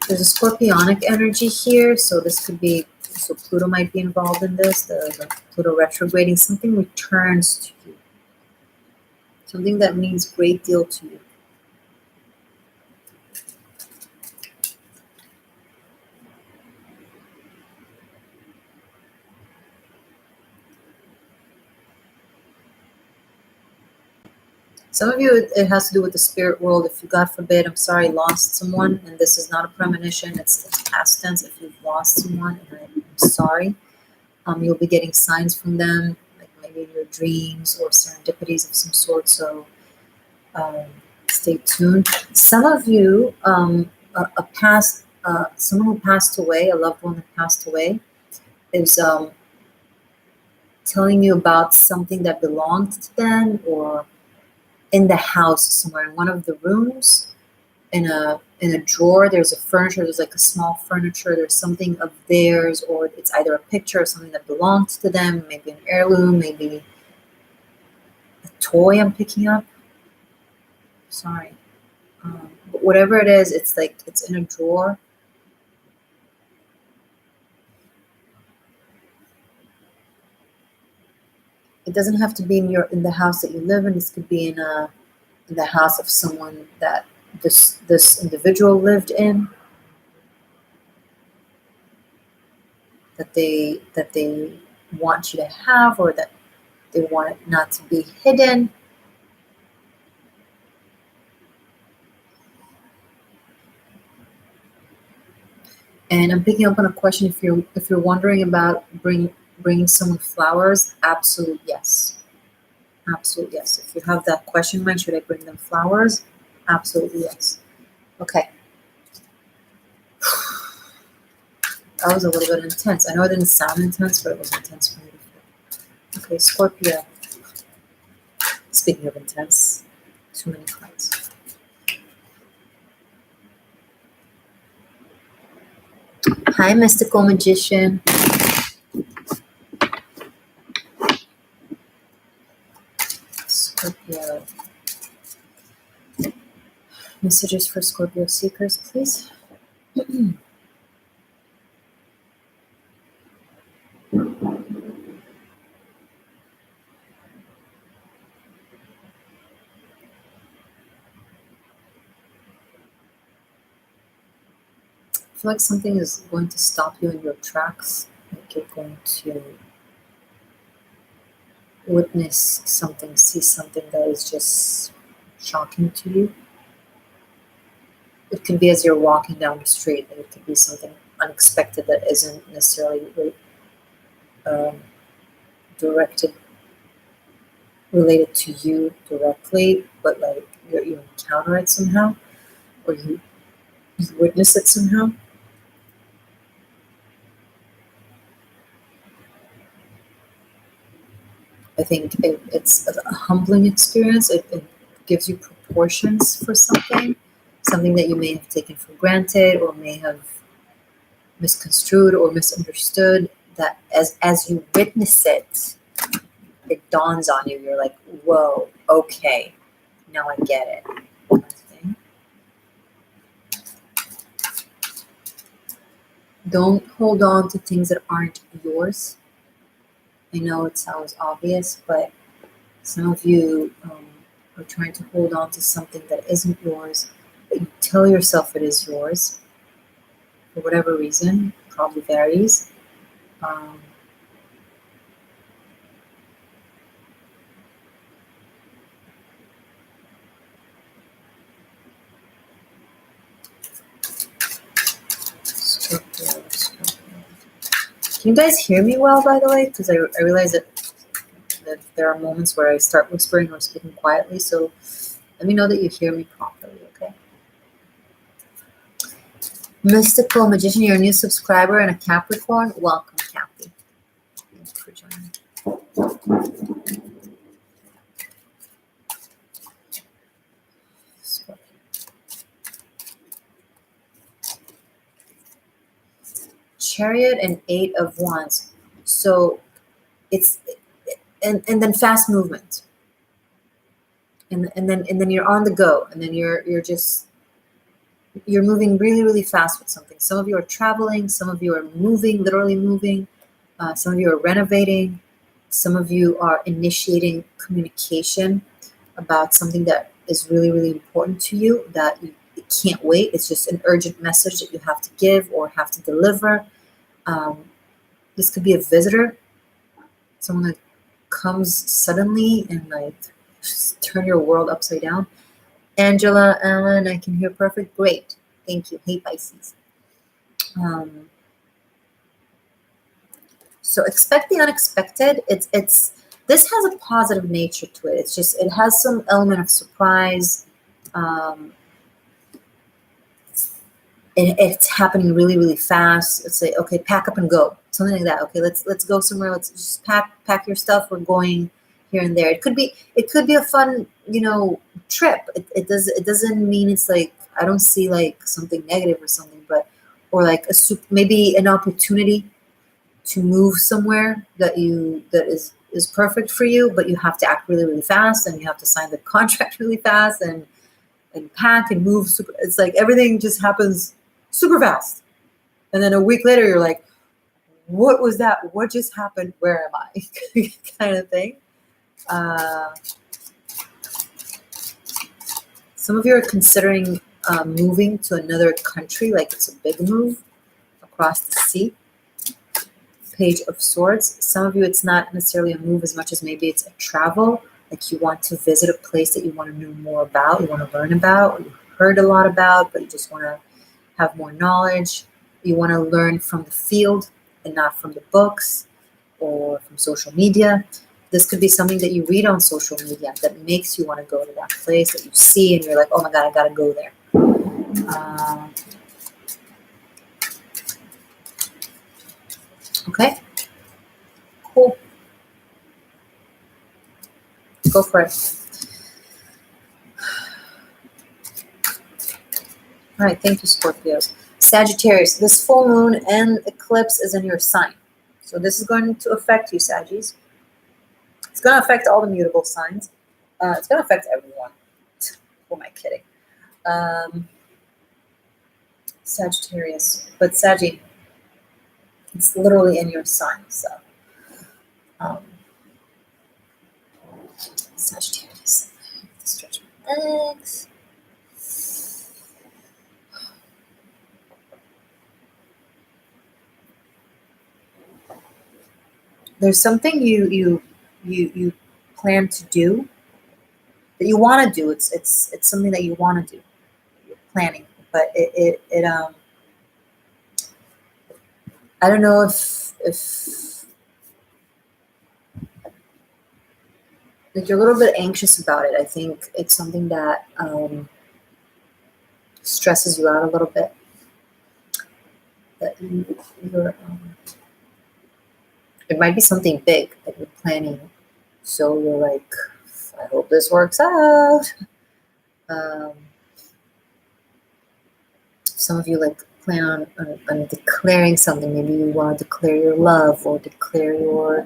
There's a scorpionic energy here, so this could be, so Pluto might be involved in this, the Pluto retrograding, something returns to you. Something that means a great deal to you. Some of you, it has to do with the spirit world. If you, God forbid, I'm sorry, lost someone, and this is not a premonition, it's past tense. If you've lost someone, and sorry. You'll be getting signs from them, like maybe in your dreams or serendipities of some sort. So stay tuned. Some of you, someone who passed away, a loved one that passed away, is telling you about something that belonged to them, or in the house somewhere, in one of the rooms, in a drawer, there's a furniture, there's like a small furniture, there's something of theirs, or it's either a picture of something that belonged to them, maybe an heirloom, maybe a toy I'm picking up. Sorry. But whatever it is, it's like it's in a drawer. It doesn't have to be in the house that you live in. This could be in the house of someone that this individual lived in, that they want you to have, or that they want it not to be hidden. And I'm picking up on a question. If you're wondering about bringing someone flowers, absolute yes. Absolute yes. If you have that question, mind, should I bring them flowers? Absolutely yes. Okay. That was a little bit intense. I know it didn't sound intense, but it was intense for me to feel. Okay, Scorpio. Speaking of intense, too many cards. Hi, mystical magician. Scorpio. Messages for Scorpio seekers, please. I feel like something is going to stop you in your tracks. Like you're going to witness something, see something that is just shocking to you. It could be as you're walking down the street, and it could be something unexpected that isn't necessarily directed, related to you directly, but like you encounter it somehow, or you witness it somehow. I think it's a humbling experience. It gives you proportions for something that you may have taken for granted, or may have misconstrued or misunderstood. That as you witness it, it dawns on you. You're like, whoa, okay, now I get it. Kind of thing. Don't hold on to things that aren't yours. I know it sounds obvious, but some of you are trying to hold on to something that isn't yours, but you tell yourself it is yours for whatever reason. Probably varies. Scorpio. Can you guys hear me well, by the way? Because I realize that there are moments where I start whispering or speaking quietly, so let me know that you hear me properly, okay? Mystical Magician, you're a new subscriber and a Capricorn. Welcome, Cappy. Thank you for joining. Chariot and 8 of Wands. So it's and then fast movement. And then you're on the go, and then you're moving really, really fast with something. Some of you are traveling, some of you are moving, literally moving, some of you are renovating, some of you are initiating communication about something that is really, really important to you, that you can't wait. It's just an urgent message that you have to give or have to deliver. This could be a visitor, someone that comes suddenly and like just turn your world upside down. Angela, Alan, I can hear perfect. Great. Thank you. Hey, Pisces. So expect the unexpected. It's this has a positive nature to it. It's just, it has some element of surprise. It's happening really, really fast. Let's say, okay, pack up and go. Something like that. Okay, let's go somewhere. Let's just pack your stuff. We're going here and there. It could be a fun, trip. It doesn't mean it's like, I don't see like something negative or something, but, or like maybe an opportunity to move somewhere that is perfect for you, but you have to act really, really fast, and you have to sign the contract really fast, and pack and move super. It's like everything just happens super fast, and then a week later you're like, what was that? What just happened? Where am I? Kind of thing. Some of you are considering moving to another country, like it's a big move across the sea. Page of Swords. Some of you, it's not necessarily a move as much as maybe it's a travel. Like you want to visit a place that you want to know more about, you want to learn about, or you heard a lot about, but you just want to have more knowledge. You want to learn from the field and not from the books or from social media. This could be something that you read on social media that makes you want to go to that place, that you see and you're like, oh my God, I got to go there. Okay, cool. Go for it. All right, thank you, Scorpios. Sagittarius, this full moon and eclipse is in your sign. So this is going to affect you, Saggies. It's going to affect all the mutable signs. It's going to affect everyone. Who am I kidding? Sagittarius. But Saggy, it's literally in your sign. So Sagittarius. Stretch my legs. There's something you plan to do, that you want to do. It's something that you want to do. You're planning, but it I don't know if like you're a little bit anxious about it. I think it's something that stresses you out a little bit. That you're it might be something big that you're planning. So you're like, I hope this works out. Some of you like plan on declaring something. Maybe you want to declare your love or declare your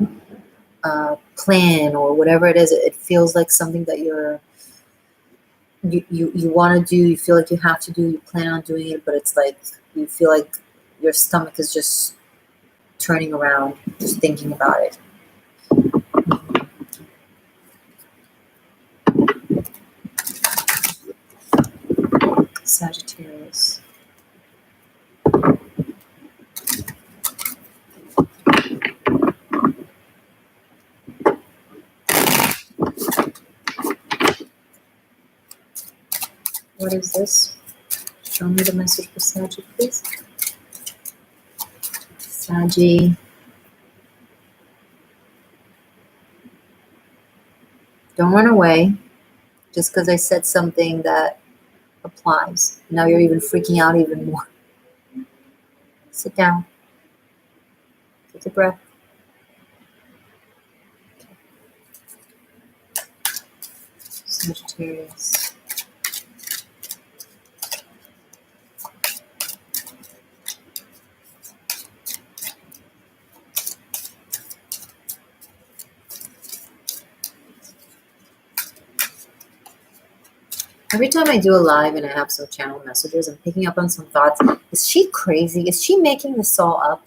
plan or whatever it is. It feels like something that you want to do. You feel like you have to do. You plan on doing it, but it's like you feel like your stomach is just turning around, just thinking about it. Sagittarius. What is this? Show me the message for Saggy, please. Saggy. Don't run away just because I said something that applies. Now you're even freaking out even more. Sit down. Take a breath. Sagittarius. Every time I do a live and I have some channel messages, I'm picking up on some thoughts. Is she crazy? Is she making this all up?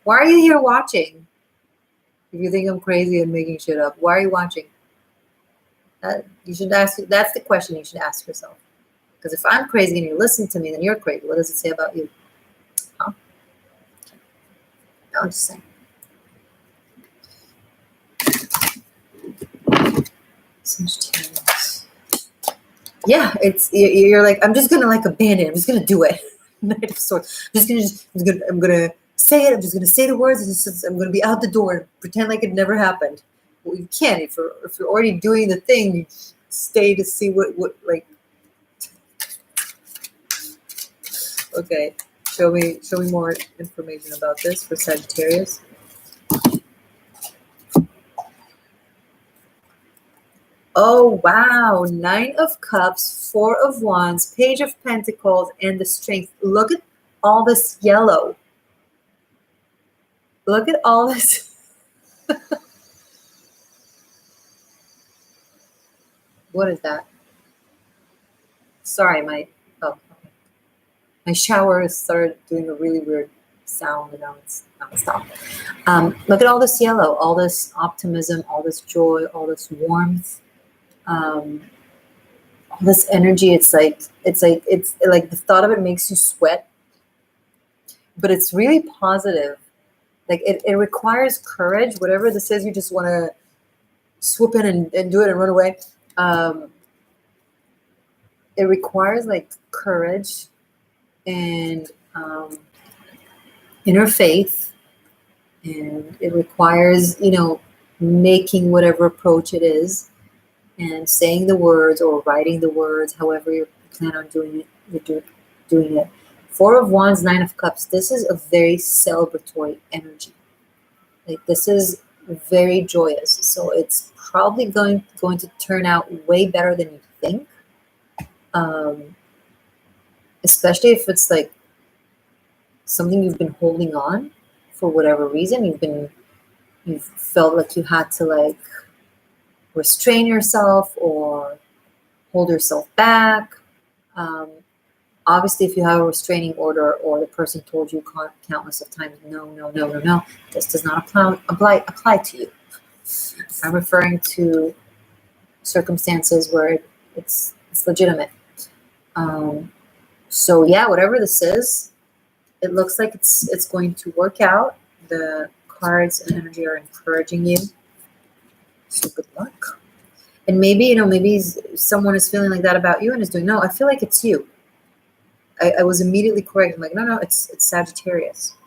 Why are you here watching? If you think I'm crazy and making shit up, why are you watching? You should ask. That's the question you should ask yourself. Because if I'm crazy and you're listening to me, then you're crazy. What does it say about you? Huh? No, I'm just saying. Yeah, you're like, I'm just gonna like abandon. I'm just gonna do it. Knight of Swords. I'm gonna say it. I'm just gonna say the words, and I'm gonna be out the door and pretend like it never happened. Well, you can't. If you're already doing the thing, you stay to see what like. Okay, show me more information about this for Sagittarius. Oh, wow. 9 of Cups, 4 of Wands, Page of Pentacles, and the Strength. Look at all this yellow. Look at all this. What is that? Sorry, my shower has started doing a really weird sound, and now it's stopped. Look at all this yellow, all this optimism, all this joy, all this warmth. All this energy, it's like the thought of it makes you sweat, but it's really positive. Like it requires courage. Whatever this is, you just want to swoop in and do it and run away. It requires like courage and inner faith, and it requires, making whatever approach it is, and saying the words or writing the words, however you plan on doing it, you're doing it. 4 of Wands, 9 of Cups. This is a very celebratory energy. Like this is very joyous. So it's probably going to turn out way better than you think. Especially if it's like something you've been holding on for whatever reason. You've felt like you had to like restrain yourself or hold yourself back. Obviously, if you have a restraining order or the person told you countless of times, no, this does not apply to you. I'm referring to circumstances where it's legitimate. So yeah, whatever this is, it looks like it's going to work out. The cards and energy are encouraging you. So good luck. And maybe someone is feeling like that about you and is doing, no, I feel like it's you. I was immediately correct. I'm like, no, it's Sagittarius.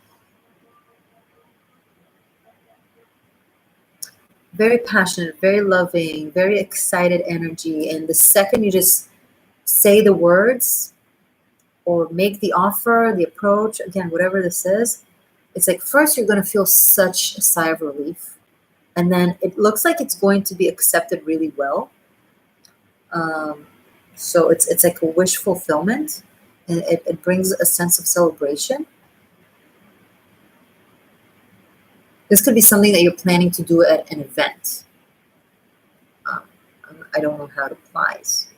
Very passionate, very loving, very excited energy. And the second you just say the words or make the offer, the approach, again, whatever this is, it's like first you're going to feel such a sigh of relief. And then it looks like it's going to be accepted really well. So it's like a wish fulfillment. And it brings a sense of celebration. This could be something that you're planning to do at an event. I don't know how it applies.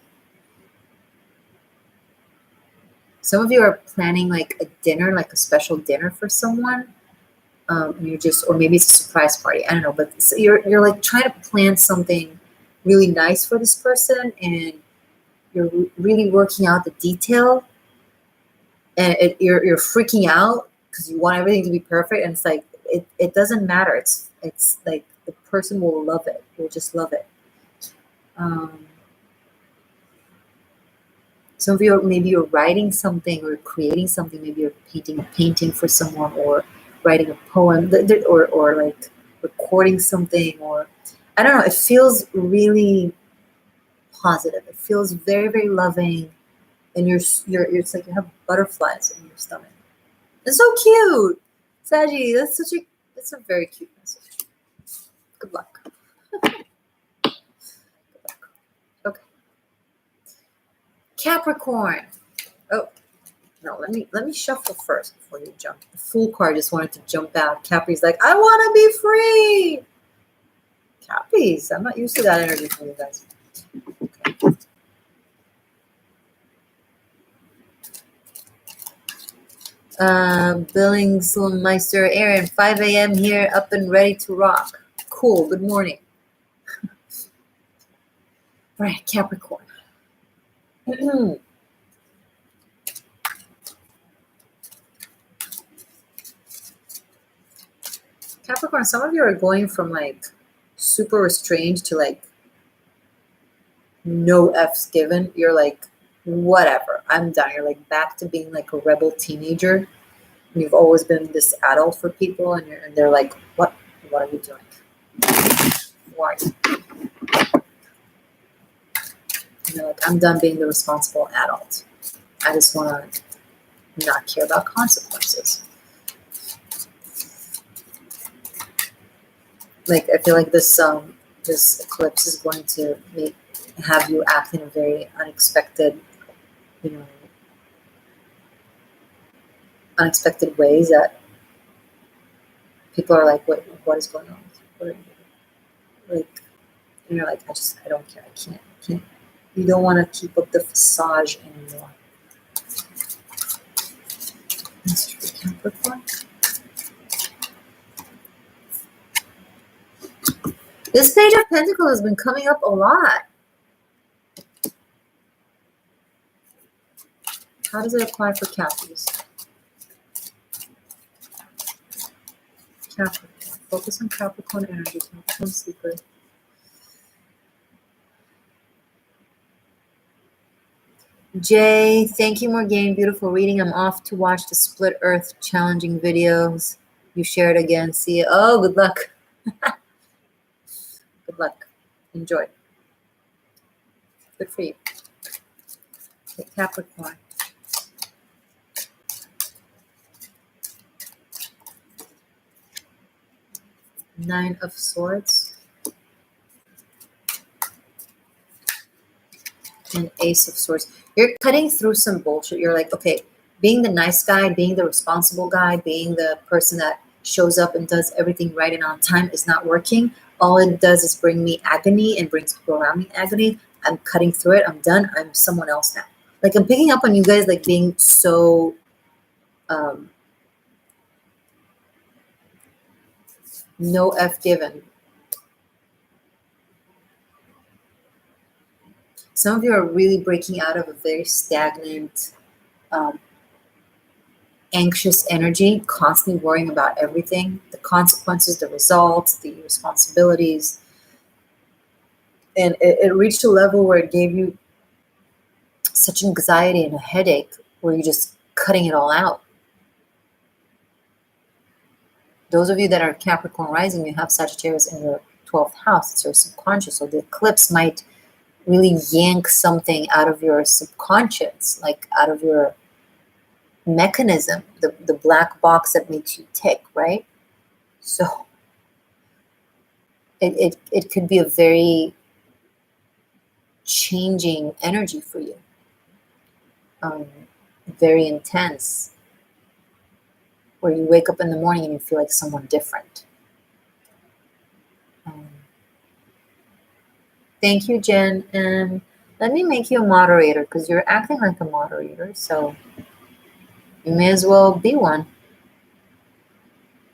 Some of you are planning like a dinner, like a special dinner for someone. And you're just, or maybe it's a surprise party. I don't know, but so you're like trying to plan something really nice for this person, and you're really working out the detail. And you're freaking out because you want everything to be perfect, and it's like it doesn't matter. It's like the person will love it. Will just love it. Some of you maybe you're writing something or creating something. Maybe you're painting a painting for someone, or writing a poem, or like recording something, or I don't know. It feels really positive. It feels very, very loving. And it's like you have butterflies in your stomach. It's so cute, Saggy. That's a very cute message. Good luck. Good luck. Okay. Capricorn. Oh no, let me shuffle first before you jump. The Fool card just wanted to jump out. Capri's like, I want to be free. Capris, I'm not used to that energy from you guys. Okay. Billingsmeister Aaron, 5 a.m. here, up and ready to rock. Cool. Good morning. All right, Capricorn. Capricorn, some of you are going from like super restrained to like no F's given. You're like whatever, I'm done. You're like back to being like a rebel teenager. And you've always been this adult for people, and they're like, what are you doing? Why? And you're like, I'm done being the responsible adult. I just want to not care about consequences. Like, I feel like this eclipse is going to have you act in a very unexpected, unexpected ways that people are like, what is going on? What are you doing? Like, and you're like, I don't care. I can't. You don't want to keep up the facade anymore. That's true, Capricorn. This Page of Pentacles has been coming up a lot. How does it apply for Cappies? Capricorn. Focus on Capricorn energy. Capricorn secret. Jay, thank you, Morgane. Beautiful reading. I'm off to watch the Split Earth challenging videos. You shared again. See you. Oh, good luck. Good luck. Enjoy. Good for you. Okay, Capricorn. Nine of Swords. And Ace of Swords. You're cutting through some bullshit. You're like, okay, being the nice guy, being the responsible guy, being the person that shows up and does everything right and on time is not working. All it does is bring me agony and brings people around me agony. I'm cutting through it. I'm done. I'm someone else now. Like, I'm picking up on you guys like being so no F given. Some of you are really breaking out of a very stagnant, anxious energy, constantly worrying about everything, the consequences, the results, the responsibilities. And it reached a level where it gave you such anxiety and a headache where you're just cutting it all out. Those of you that are Capricorn rising, you have Sagittarius in your 12th house. It's your subconscious. So the eclipse might really yank something out of your subconscious, like out of your mechanism, the black box that makes you tick, right? So it could be a very changing energy for you, very intense, where you wake up in the morning and you feel like someone different. Thank you, Jen. And let me make you a moderator because you're acting like a moderator, so you may as well be one.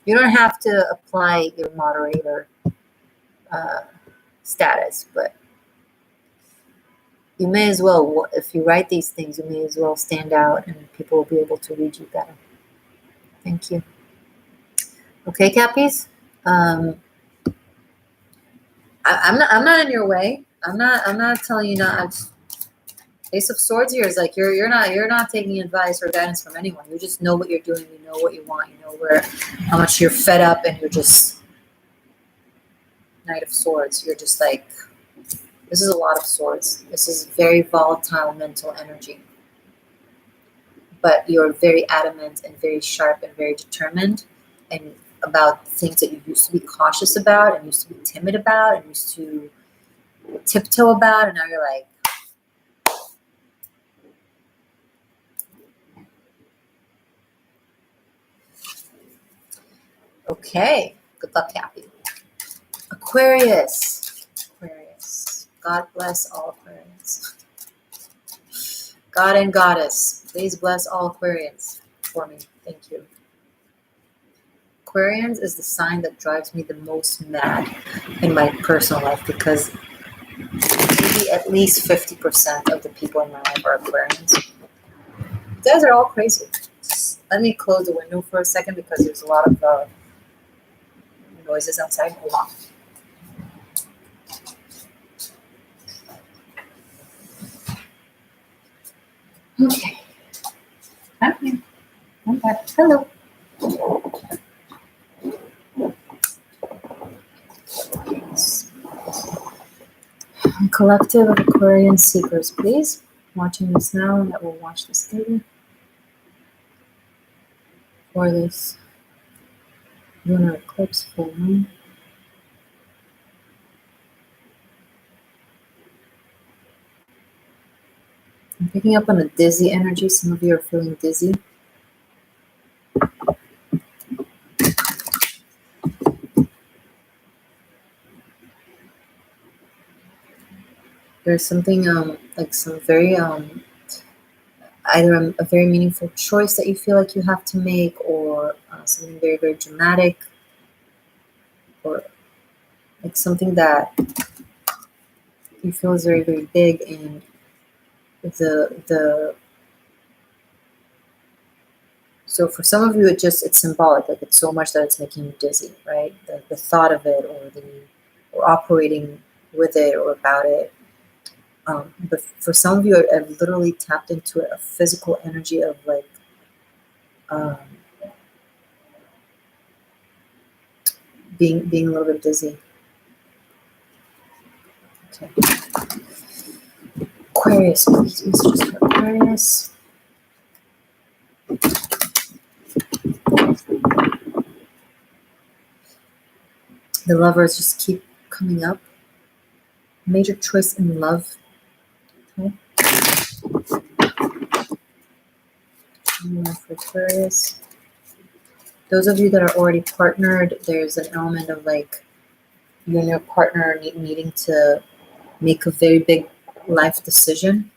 You don't have to apply your moderator status, but you may as well, if you write these things, you may as well stand out and people will be able to read you better. Thank you. Okay, Cappies? I'm not in your way. I'm not telling you not. Ace of Swords here is like you're not taking advice or guidance from anyone. You just know what you're doing. You know what you want. You know how much you're fed up, and you're just Knight of Swords. You're just like, this is a lot of swords. This is very volatile mental energy. But you're very adamant and very sharp and very determined, and about things that you used to be cautious about and used to be timid about and used to tiptoe about, and now you're like, okay, good luck, Cappy. Aquarius. God bless all Aquarians. God and Goddess, please bless all Aquarians for me. Thank you. Aquarians is the sign that drives me the most mad in my personal life because maybe at least 50% of the people in my life are Aquarians. You guys are all crazy. Just let me close the window for a second because there's a lot of noises outside. Hold on. Hello. Collective of Aquarian seekers, please. Watching this now and that will watch this later. For this lunar eclipse full moon. I'm picking up on a dizzy energy. Some of you are feeling dizzy. There's something like some very either a very meaningful choice that you feel like you have to make, or something very, very dramatic, or like something that you feel is very, very big, and the so for some of you it's symbolic, like it's so much that it's making you dizzy, right? The thought of it, or operating with it or about it. But for some of you, I've literally tapped into a physical energy of like being a little bit dizzy. Okay. Aquarius, please, messages for Aquarius. The lovers just keep coming up. Major choice in love. Okay. For Aquarius. Those of you that are already partnered, there's an element of like you and your partner needing to make a very big life decision.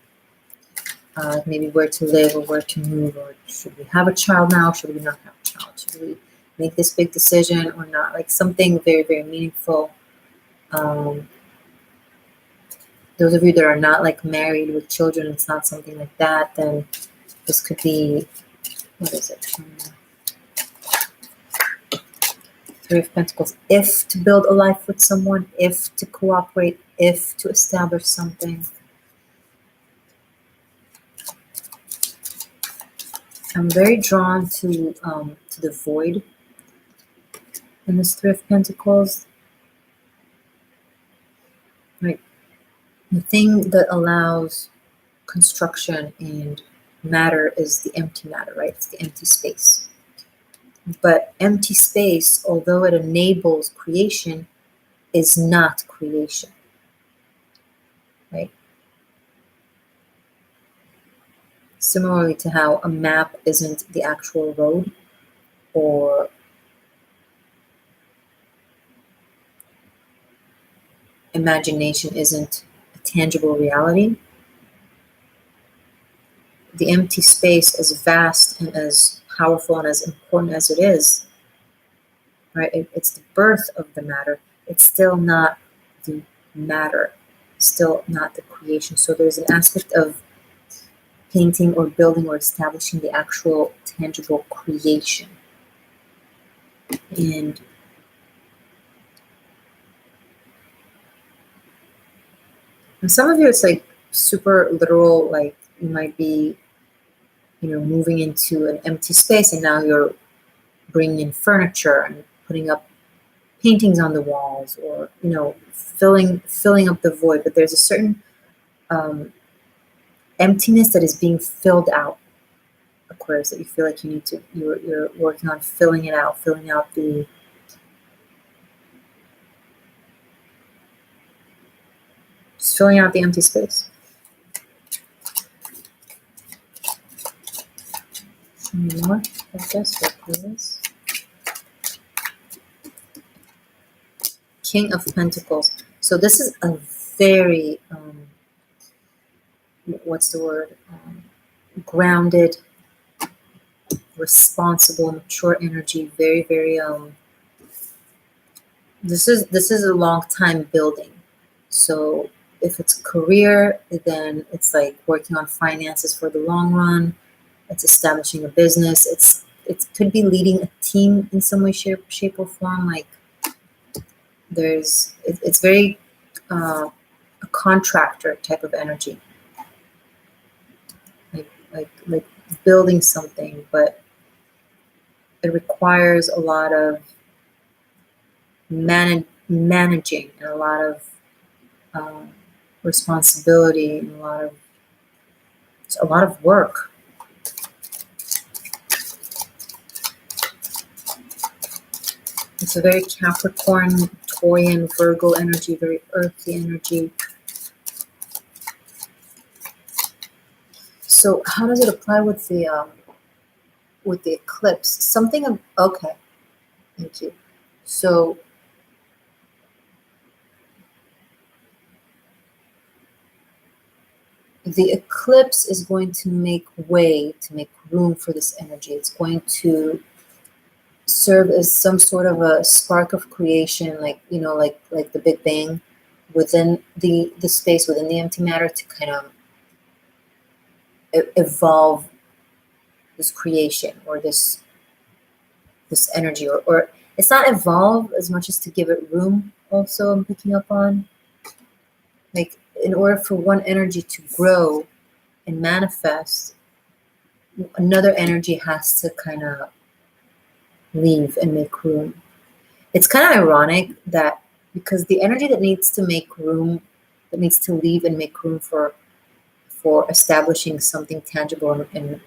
Maybe where to live or where to move, or should we have a child now? Should we not have a child? Should we make this big decision or not? Like something very, very meaningful. Those of you that are not like married with children, it's not something like that, then this could be, what is it? Three of Pentacles. If to build a life with someone, if to cooperate, if to establish something. I'm very drawn to the void in this Three of Pentacles. Right. The thing that allows construction and matter is the empty matter, right? It's the empty space. But empty space, although it enables creation, is not creation, right? Similarly to how a map isn't the actual road, or imagination isn't a tangible reality. The empty space, as vast and as powerful and as important as it is, right? It's the birth of the matter. It's still not the matter, still not the creation. So there's an aspect of painting or building or establishing the actual tangible creation. And some of you, it's like super literal, like you might be, moving into an empty space and now you're bringing in furniture and putting up paintings on the walls, or, filling up the void. But there's a certain emptiness that is being filled out, Aquarius, that you feel like you're working on filling it out, filling out the empty space. Any more? I guess for Aquarius. King of Pentacles. So this is a very what's the word? Grounded, responsible, mature energy. Very, very this is a long time building. So if it's career, then it's like working on finances for the long run. It's establishing a business. It could be leading a team in some way, shape or form. Like it's very a contractor type of energy. Like building something, but it requires a lot of managing and a lot of responsibility and a lot of work. It's a very Capricorn, Taurian, Virgo energy, very earthy energy. So how does it apply with the eclipse? Something of, okay, thank you. So the eclipse is going to make room for this energy. It's going to serve as some sort of a spark of creation, like, you know, like the Big Bang within the space, within the empty matter, to kind of evolve this creation or this energy, or it's not evolve as much as to give it room. Also, I'm picking up on, like, in order for one energy to grow and manifest, another energy has to kind of leave and make room. It's kind of ironic that, because the energy that needs to make room, that needs to leave and make room for establishing something tangible and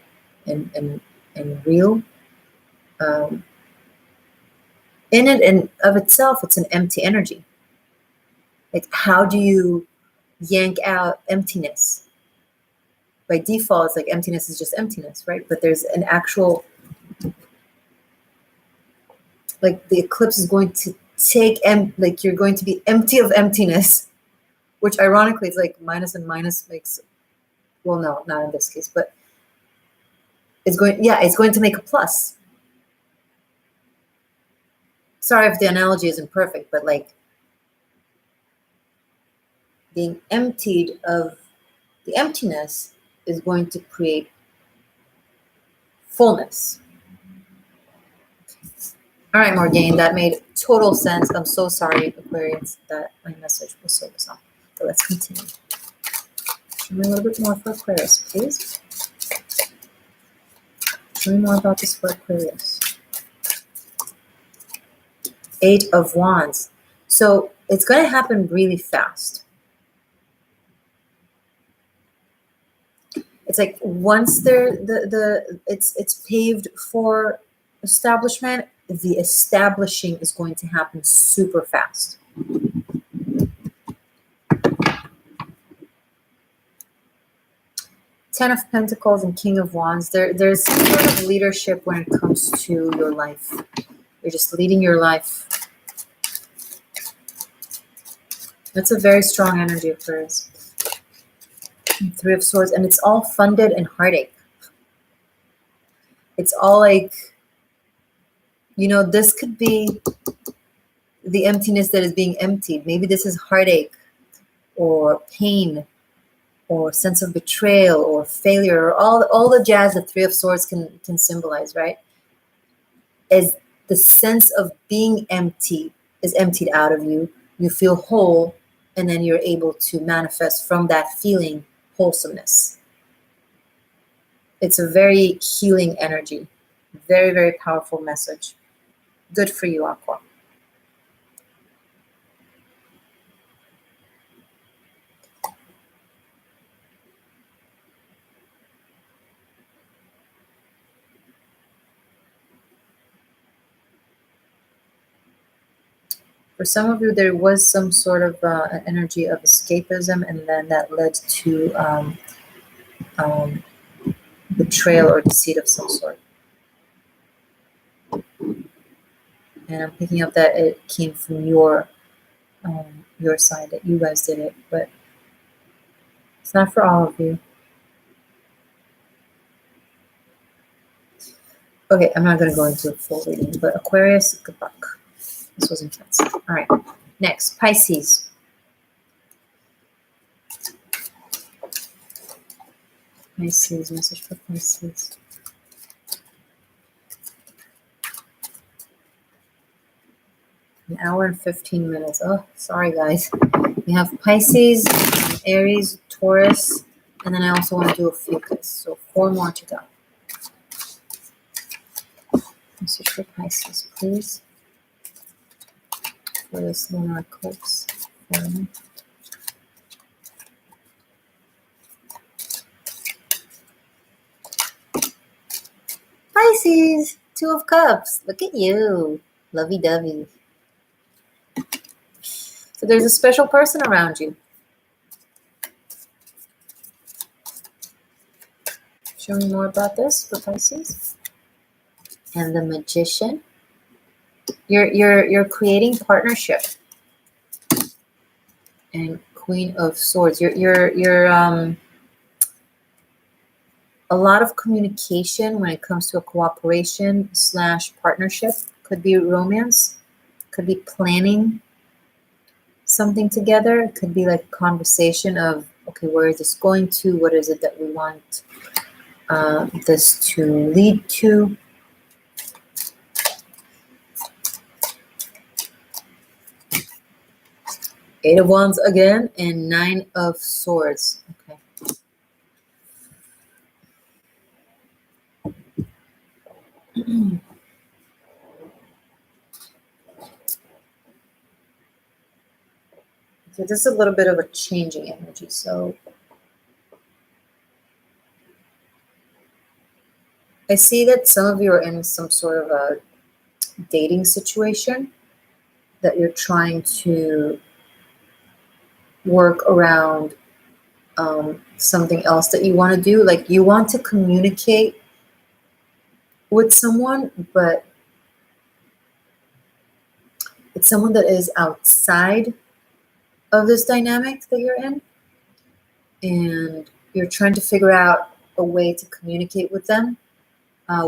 real, in it and of itself, it's an empty energy. Like, how do you yank out emptiness? By default, it's like emptiness is just emptiness, right? But there's an actual, like, the eclipse is going to take, like, you're going to be empty of emptiness, which ironically is like minus and minus makes, well, no, not in this case, but it's going to make a plus. Sorry if the analogy isn't perfect, but like, being emptied of the emptiness is going to create fullness. All right, Morgane, that made total sense. I'm so sorry, Aquarius, that my message was so bizarre. But let's continue. Show me a little bit more for Aquarius, please. Show me more about this for Aquarius. 8 of Wands. So it's going to happen really fast. It's like once it's paved for establishment, the establishing is going to happen super fast. Ten of Pentacles and King of Wands. There's some sort of leadership when it comes to your life. You're just leading your life. That's a very strong energy of hers. 3 of Swords, and it's all funded in heartache. It's all like, you know, this could be the emptiness that is being emptied. Maybe this is heartache or pain or sense of betrayal or failure, or all the jazz that 3 of Swords can symbolize, right? As the sense of being empty is emptied out of you, you feel whole, and then you're able to manifest from that feeling wholesomeness. It's a very healing energy. Very, very powerful message. Good for you, Aqua. For some of you, there was some sort of an energy of escapism, and then that led to betrayal or deceit of some sort. And I'm picking up that it came from your side, that you guys did it, but it's not for all of you. Okay, I'm not going to go into a full reading, but Aquarius, good luck. This was intense. All right, next, Pisces. Pisces, message for Pisces. An hour and 15 minutes. Oh, sorry, guys. We have Pisces, Aries, Taurus, and then I also want to do a focus. So 4 more to go. Message for Pisces, please, for this lunar eclipse. Pisces, Two of Cups. Look at you. Lovey-dovey. So there's a special person around you. Show me more about this for Pisces. And the Magician. You're creating partnership. And Queen of Swords. You're a lot of communication when it comes to a cooperation / partnership. Could be romance. Could be planning something together. It could be like a conversation of, okay, where is this going to? What is it that we want this to lead to? Eight of Wands again, and Nine of Swords. Okay. So this is a little bit of a changing energy. So I see that some of you are in some sort of a dating situation that you're trying to work around something else that you want to do. Like you want to communicate with someone, but it's someone that is outside of this dynamic that you're in. And you're trying to figure out a way to communicate with them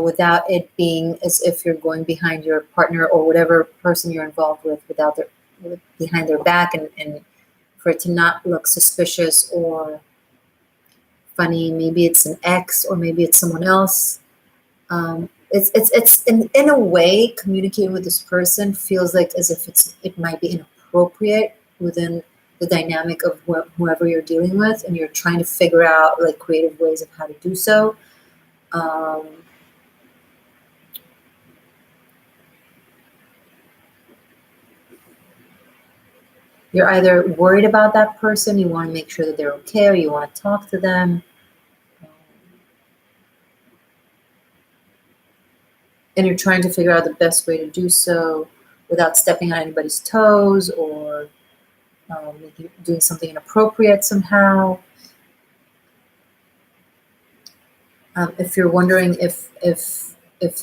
without it being as if you're going behind your partner or whatever person you're involved with, behind their back, and for it to not look suspicious or funny. Maybe it's an ex, or maybe it's someone else. It's in a way, communicating with this person feels like as if it might be inappropriate within the dynamic of whoever you're dealing with, and you're trying to figure out like creative ways of how to do so. You're either worried about that person, you want to make sure that they're okay, or you want to talk to them. And you're trying to figure out the best way to do so without stepping on anybody's toes or doing something inappropriate somehow. If you're wondering if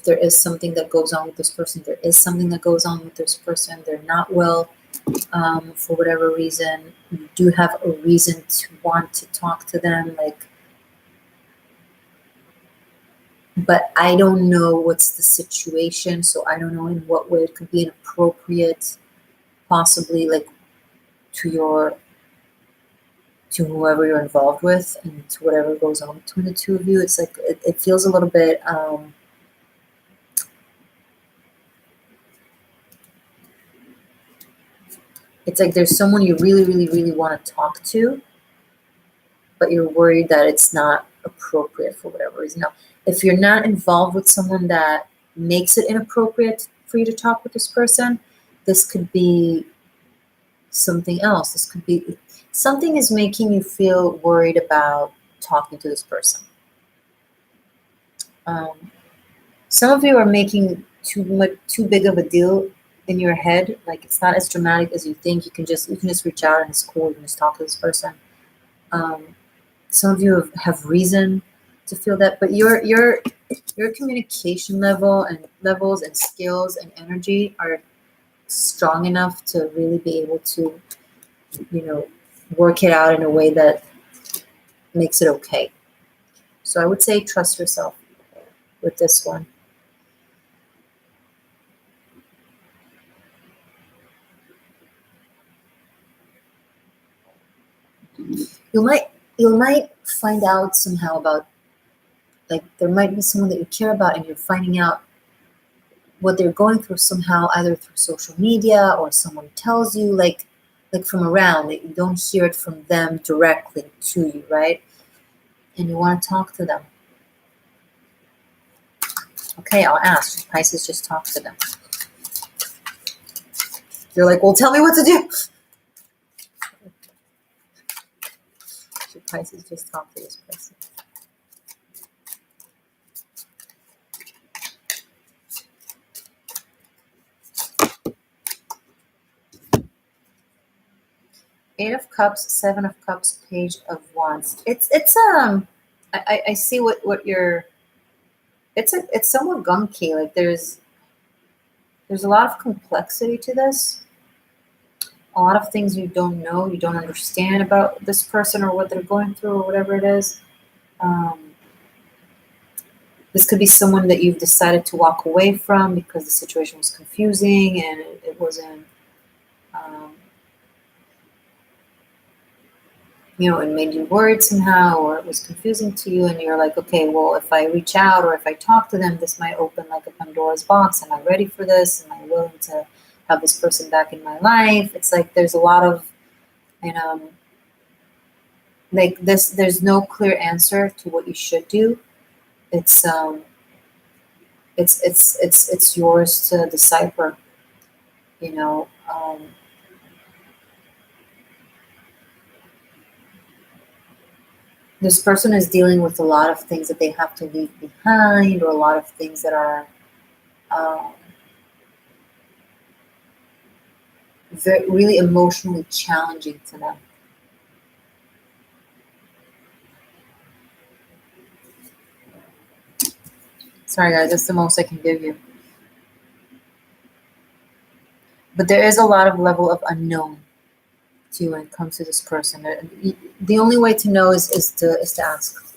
there is something that goes on with this person, there is something that goes on with this person. They're not well for whatever reason. You do have a reason to want to talk to them, but I don't know what's the situation, so I don't know in what way it could be inappropriate, possibly like to whoever you're involved with and to whatever goes on between the two of you. It's like it feels a little bit it's like there's someone you really, really, really want to talk to, but you're worried that it's not appropriate for whatever reason. Now, if you're not involved with someone that makes it inappropriate for you to talk with this person, this could be something else. This could be something is making you feel worried about talking to this person. Some of you are making too big of a deal in your head. Like it's not as dramatic as you think. You can just reach out and it's cool. You can just talk to this person. Some of you have reason to feel that, but your communication levels and skills and energy are strong enough to really be able to, work it out in a way that makes it okay. So I would say trust yourself with this one. You might find out somehow about, like, there might be someone that you care about and you're finding out what they're going through somehow, either through social media or someone tells you, like from around, that you don't hear it from them directly to you, right? And you want to talk to them. Okay, I'll ask. Pisces, just talk to them. You're like, well, tell me what to do. Should Pisces just talk to this person? Eight of Cups, Seven of Cups, Page of Wands. It's I see what you're. It's somewhat gunky. Like there's a lot of complexity to this. A lot of things you don't know, you don't understand about this person or what they're going through or whatever it is. This could be someone that you've decided to walk away from because the situation was confusing and it wasn't. It made you worried somehow, or it was confusing to you, and you're like, okay, well, if I reach out or if I talk to them, this might open like a Pandora's box. Am I ready for this? Am I willing to have this person back in my life? It's like there's a lot of, like this. There's no clear answer to what you should do. It's yours to decipher. This person is dealing with a lot of things that they have to leave behind, or a lot of things that are really emotionally challenging to them. Sorry, guys, that's the most I can give you. But there is a lot of level of unknown to you when it comes to this person. The only way to know is to ask.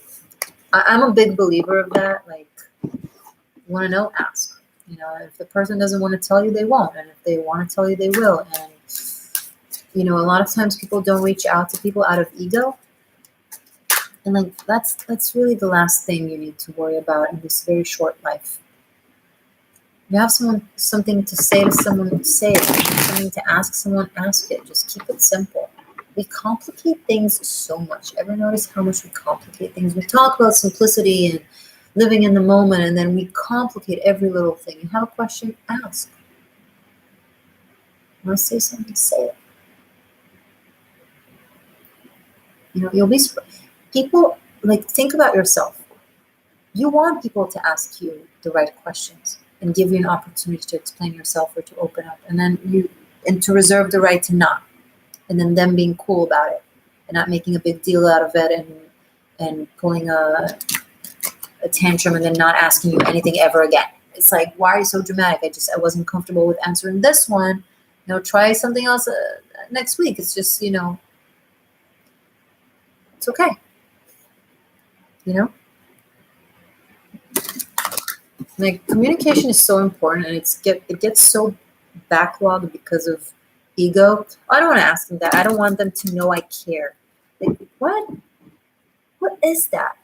I'm a big believer of that. Like, you want to know, ask. If the person doesn't want to tell you, they won't. And if they want to tell you, they will. And, a lot of times people don't reach out to people out of ego. And like, that's really the last thing you need to worry about in this very short life. You have something to say to someone, say it. Something to ask someone, ask it. Just keep it simple. We complicate things so much. Ever notice how much we complicate things? We talk about simplicity and living in the moment, and then we complicate every little thing. You have a question, ask. You want to say something, say it. You'll be surprised. People, like, think about yourself. You want people to ask you the right questions and give you an opportunity to explain yourself or to open up, and to reserve the right to not, and then them being cool about it and not making a big deal out of it and pulling a tantrum and then not asking you anything ever again. It's like, why are you so dramatic? I wasn't comfortable with answering this one. Try something else next week. It's just, it's okay. Like, communication is so important, and it gets so backlogged because of ego. I don't want to ask them that. I don't want them to know I care. Like, what is that?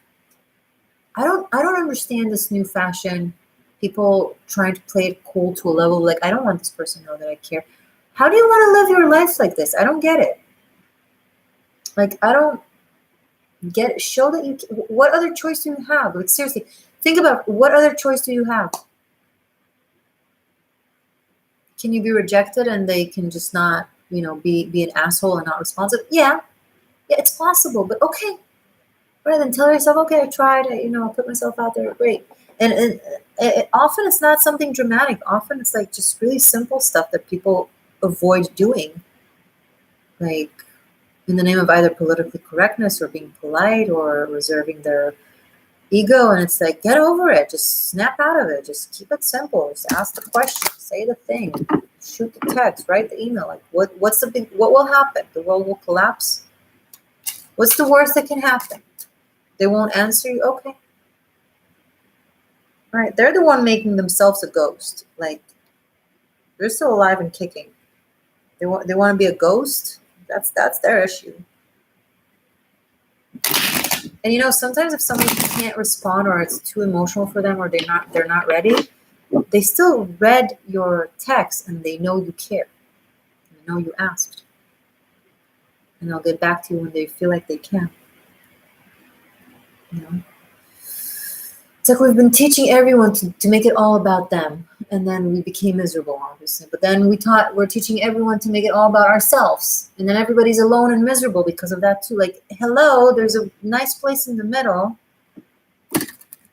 I don't understand this new fashion. People trying to play it cool to a level like, I don't want this person to know that I care. How do you want to live your life like this? I don't get it. Like, I don't get it. Show that you. What other choice do you have? Like, seriously. Think about, what other choice do you have? Can you be rejected and they can just not, be an asshole and not responsive? Yeah, it's possible, but okay. Right, then tell yourself, okay, I tried, I put myself out there, great. And often it's not something dramatic. Often it's like just really simple stuff that people avoid doing. Like, in the name of either politically correctness or being polite or reserving their ego, and it's like, get over it. Just snap out of it. Just keep it simple. Just ask the question. Say the thing. Shoot the text. Write the email. Like, what will happen? The world will collapse? What's the worst that can happen? They won't answer you? Okay. All right. They're the one making themselves a ghost. Like, they're still alive and kicking. They want to be a ghost? That's their issue. And sometimes if someone can't respond, or it's too emotional for them, or they're not ready, they still read your text and they know you care. They know you asked. And they'll get back to you when they feel like they can. It's like we've been teaching everyone to make it all about them. And then we became miserable, obviously. But then we're teaching everyone to make it all about ourselves. And then everybody's alone and miserable because of that too. Like, hello, there's a nice place in the middle.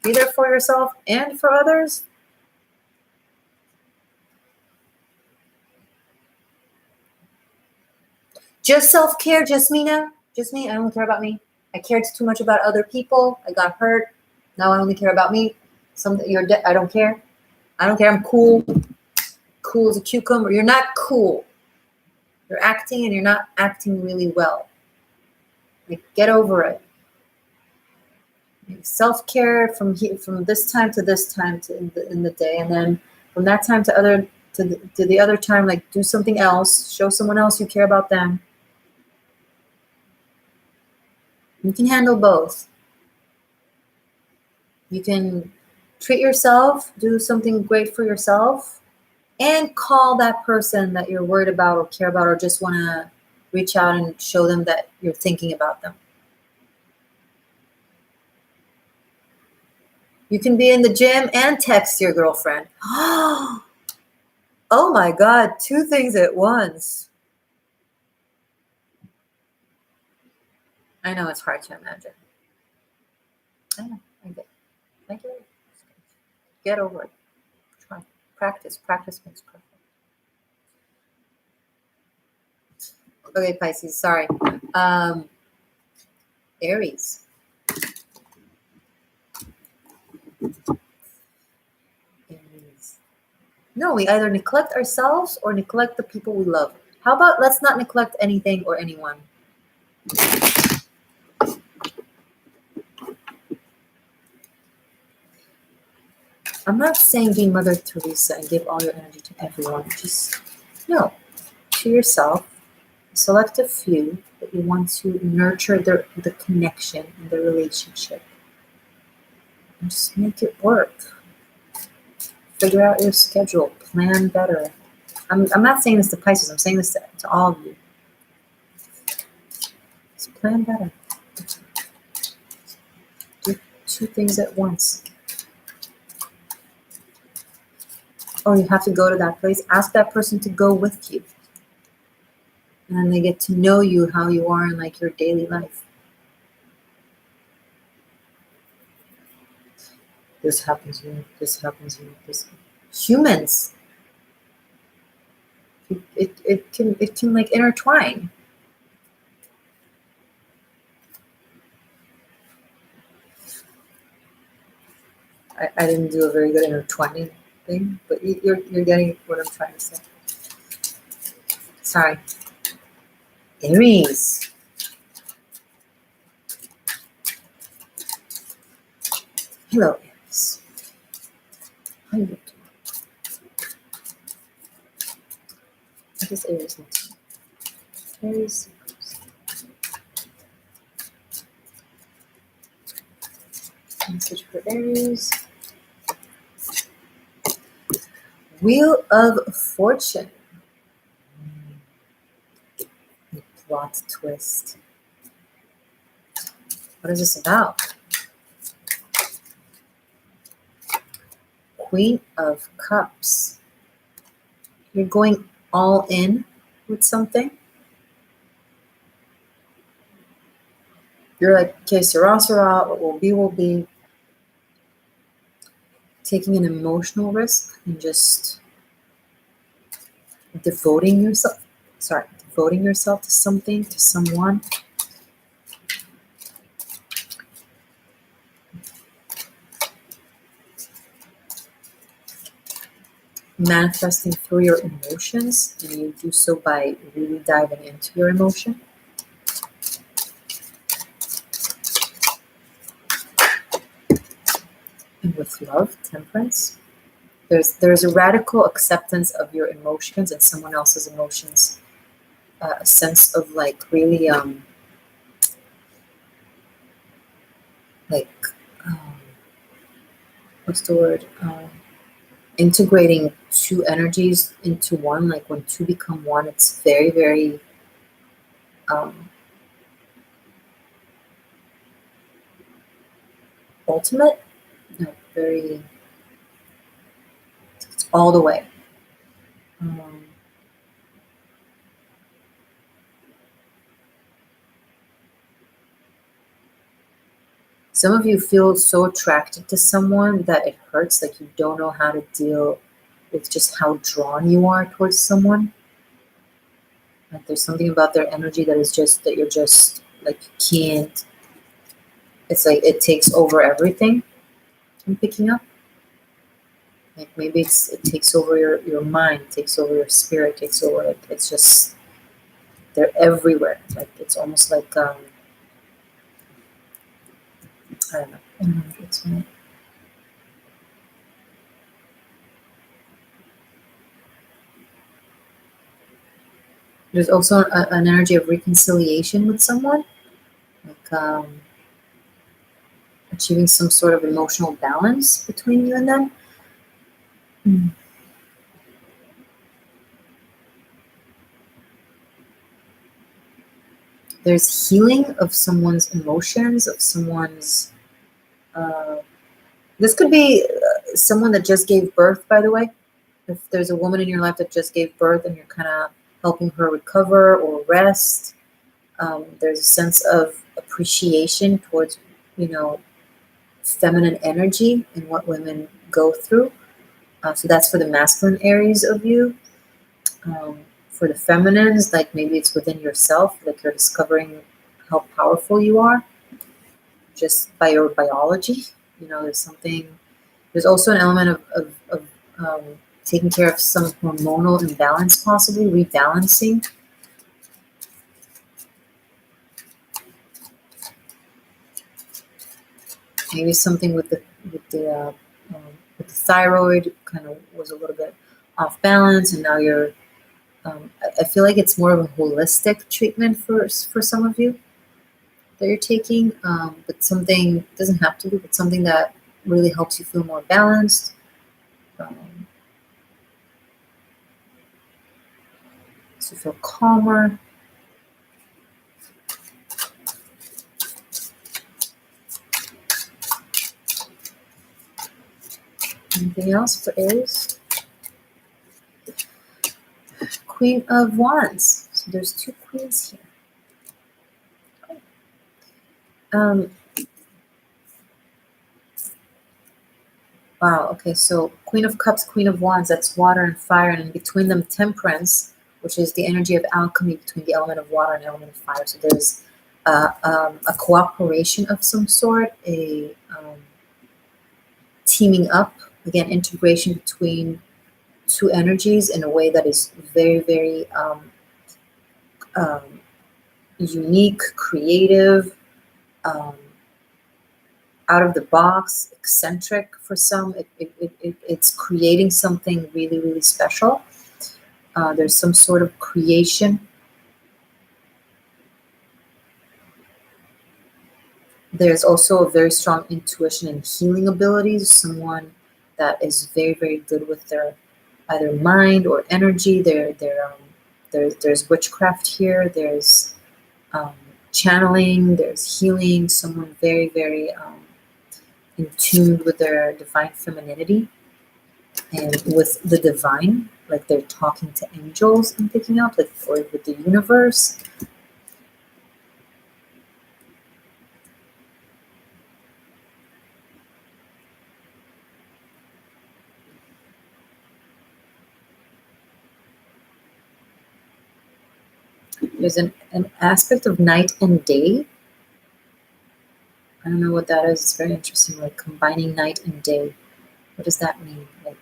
Be there for yourself and for others. Just self-care, just me now. Just me. I don't care about me. I cared too much about other people. I got hurt. Now I only care about me. I don't care. I don't care. I'm cool. Cool as a cucumber. You're not cool. You're acting and you're not acting really well. Like, get over it. Self-care from this time to this time in the day, and then from that time to the other time, like, do something else. Show someone else you care about them. You can handle both. You can treat yourself, do something great for yourself, and call that person that you're worried about or care about or just want to reach out and show them that you're thinking about them. You can be in the gym and text your girlfriend. Oh my God, 2 things at once. I know it's hard to imagine. I know, I get it. Thank you. Get over it. Try. Practice. Practice makes perfect. Okay, Pisces, sorry. Aries. No, we either neglect ourselves or neglect the people we love. How about let's not neglect anything or anyone? I'm not saying be Mother Teresa and give all your energy to everyone. Just, no, to yourself, a selective few that you want to nurture the connection and the relationship. And just make it work. Figure out your schedule. Plan better. I'm not saying this to Pisces. I'm saying this to all of you. Just plan better. Do 2 things at once. Oh, you have to go to that place. Ask that person to go with you. And then they get to know you, how you are in like your daily life. This happens here. This happens here. This humans. It can like intertwine. I didn't do a very good intertwining thing, but you're getting what I'm trying to say. Sorry. Aries. Hello, Aries. How are you doing? What is Aries need? Aries. Message for Aries. Wheel of Fortune. Plot twist. What is this about? Queen of Cups. You're going all in with something. You're like, okay, sera, what will be, will be. Taking an emotional risk and just devoting yourself to something, to someone. Manifesting through your emotions, and you do so by really diving into your emotion. And with love, temperance, there's a radical acceptance of your emotions and someone else's emotions. A sense of like really what's the word? Integrating 2 energies into one. Like when 2 become one, it's very, very ultimate. No, very, it's all the way. Some of you feel so attracted to someone that it hurts, like you don't know how to deal with just how drawn you are towards someone. Like there's something about their energy that is just, that you're just like, you can't, it's like it takes over everything. I'm picking up. Like maybe it takes over your mind, takes over your spirit, takes over, like it's just, they're everywhere. Like it's almost like I don't know. I don't know how to explain it. There's also an energy of reconciliation with someone, like achieving some sort of emotional balance between you and them. There's healing of someone's emotions, of someone's, this could be someone that just gave birth, by the way. If there's a woman in your life that just gave birth and you're kind of helping her recover or rest, there's a sense of appreciation towards, feminine energy and what women go through. So that's for the masculine areas of you. For the feminines, like maybe it's within yourself, like you're discovering how powerful you are just by your biology. There's also an element of taking care of some hormonal imbalance, possibly rebalancing. Maybe something with the thyroid kind of was a little bit off balance, and now you're. I feel like it's more of a holistic treatment for some of you that you're taking, but something doesn't have to be, but something that really helps you feel more balanced. So feel calmer. Anything else for Aries? Queen of Wands. So there's two queens here. Wow, okay, so Queen of Cups, Queen of Wands, that's water and fire, and in between them, Temperance, which is the energy of alchemy between the element of water and element of fire. So there's a cooperation of some sort, a teaming up, again, integration between two energies in a way that is very, very unique, creative, out of the box, eccentric for some. It's creating something really, really special. There's some sort of creation. There's also a very strong intuition and healing abilities. Someone that is very, very good with their either mind or energy. There's witchcraft here. There's channeling. There's healing. Someone very, very in tune with their divine femininity and with the divine, like they're talking to angels and picking up, like, or with the universe. There's an aspect of night and day. I don't know what that is. It's very interesting, like combining night and day. What does that mean? Like,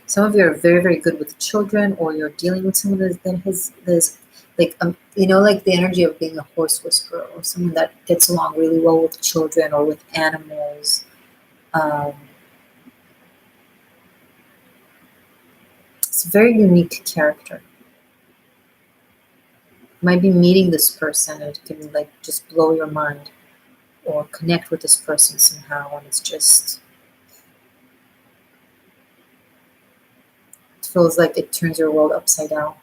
some of you are very, very good with children, or you're dealing with someone that has this, like, like the energy of being a horse whisperer, or someone that gets along really well with children or with animals. It's a very unique character. You might be meeting this person and it can like just blow your mind, or connect with this person somehow, and it's just feels like it turns your world upside down.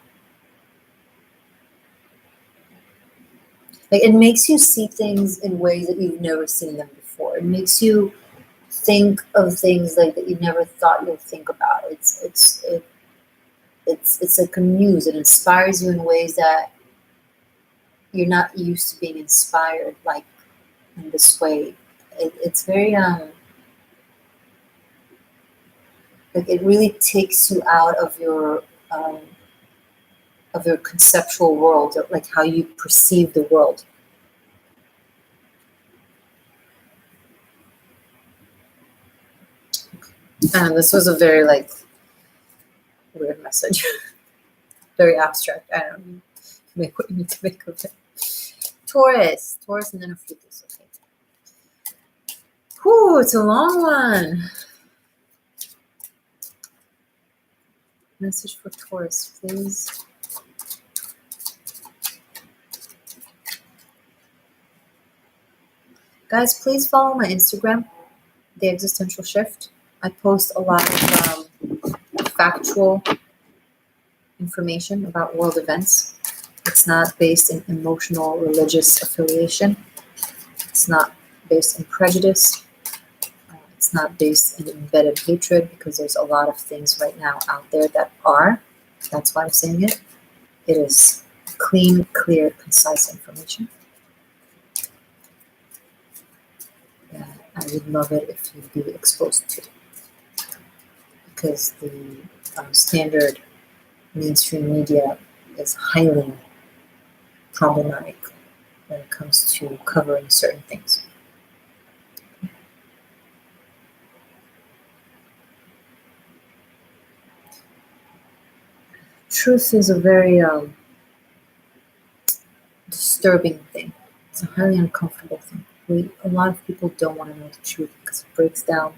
Like, it makes you see things in ways that you've never seen them before. It makes you think of things like that you never thought you'd think about. It's like a muse. It inspires you in ways that you're not used to being inspired, like in this way. It's very like, it really takes you out of your conceptual world, of like how you perceive the world. And this was a very like weird message. Very abstract. I don't know. Make what you need to make of it. Taurus, and then a few things. Okay. Whew, it's a long one. Message for Taurus, please. Guys, please follow my Instagram, The Existential Shift. I post a lot of factual information about world events. It's not based in emotional, religious affiliation. It's not based in prejudice. It's not based in embedded hatred, because there's a lot of things right now out there that are. That's why I'm saying it. It is clean, clear, concise information. I would love it if you'd be exposed to it, because the standard mainstream media is highly problematic when it comes to covering certain things. Truth is a very disturbing thing. It's a highly uncomfortable thing. A lot of people don't want to know the truth because it breaks down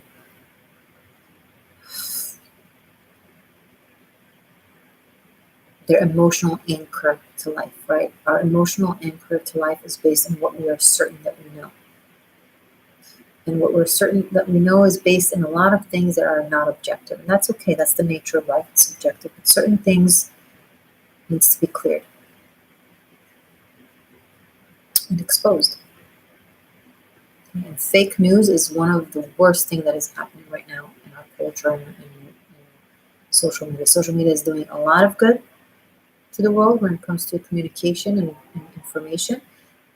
their emotional anchor to life, right? Our emotional anchor to life is based on what we are certain that we know. And what we're certain that we know is based in a lot of things that are not objective. And that's okay. That's the nature of life. It's subjective. But certain things needs to be cleared and exposed. And fake news is one of the worst things that is happening right now in our culture and social media. Social media is doing a lot of good to the world when it comes to communication and information,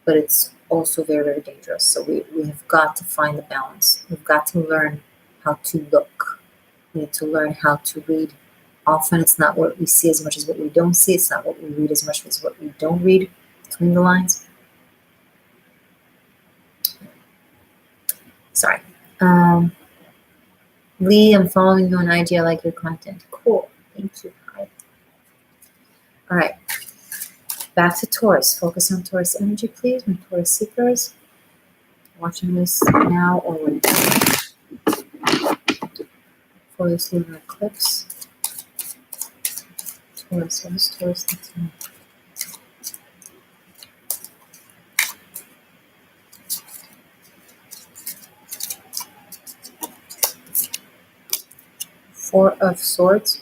but it's also very, very dangerous. So we have got to find the balance. We've got to learn how to look. We need to learn how to read. Often it's not what we see as much as what we don't see. It's not what we read as much as what we don't read between the lines. Sorry. Lee, I'm following you on IG. I like your content. Cool. Thank you. Hi. All right. Back to Taurus. Focus on Taurus energy, please. My Taurus seekers. Watching this now or when? For this lunar eclipse. Taurus. What is Taurus? That's me. Four of Swords.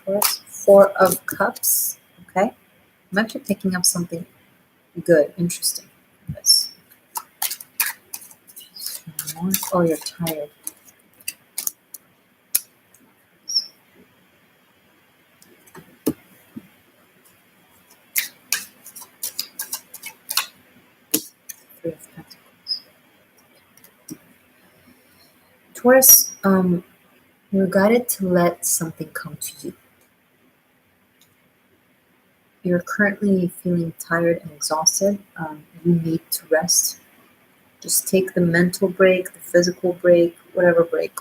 Taurus. Four of Cups. Okay. I'm actually picking up something good, interesting. Yes. Oh, you're tired. Three of Pentacles. Taurus, you're guided to let something come to you. You're currently feeling tired and exhausted. You need to rest. Just take the mental break, the physical break, whatever break.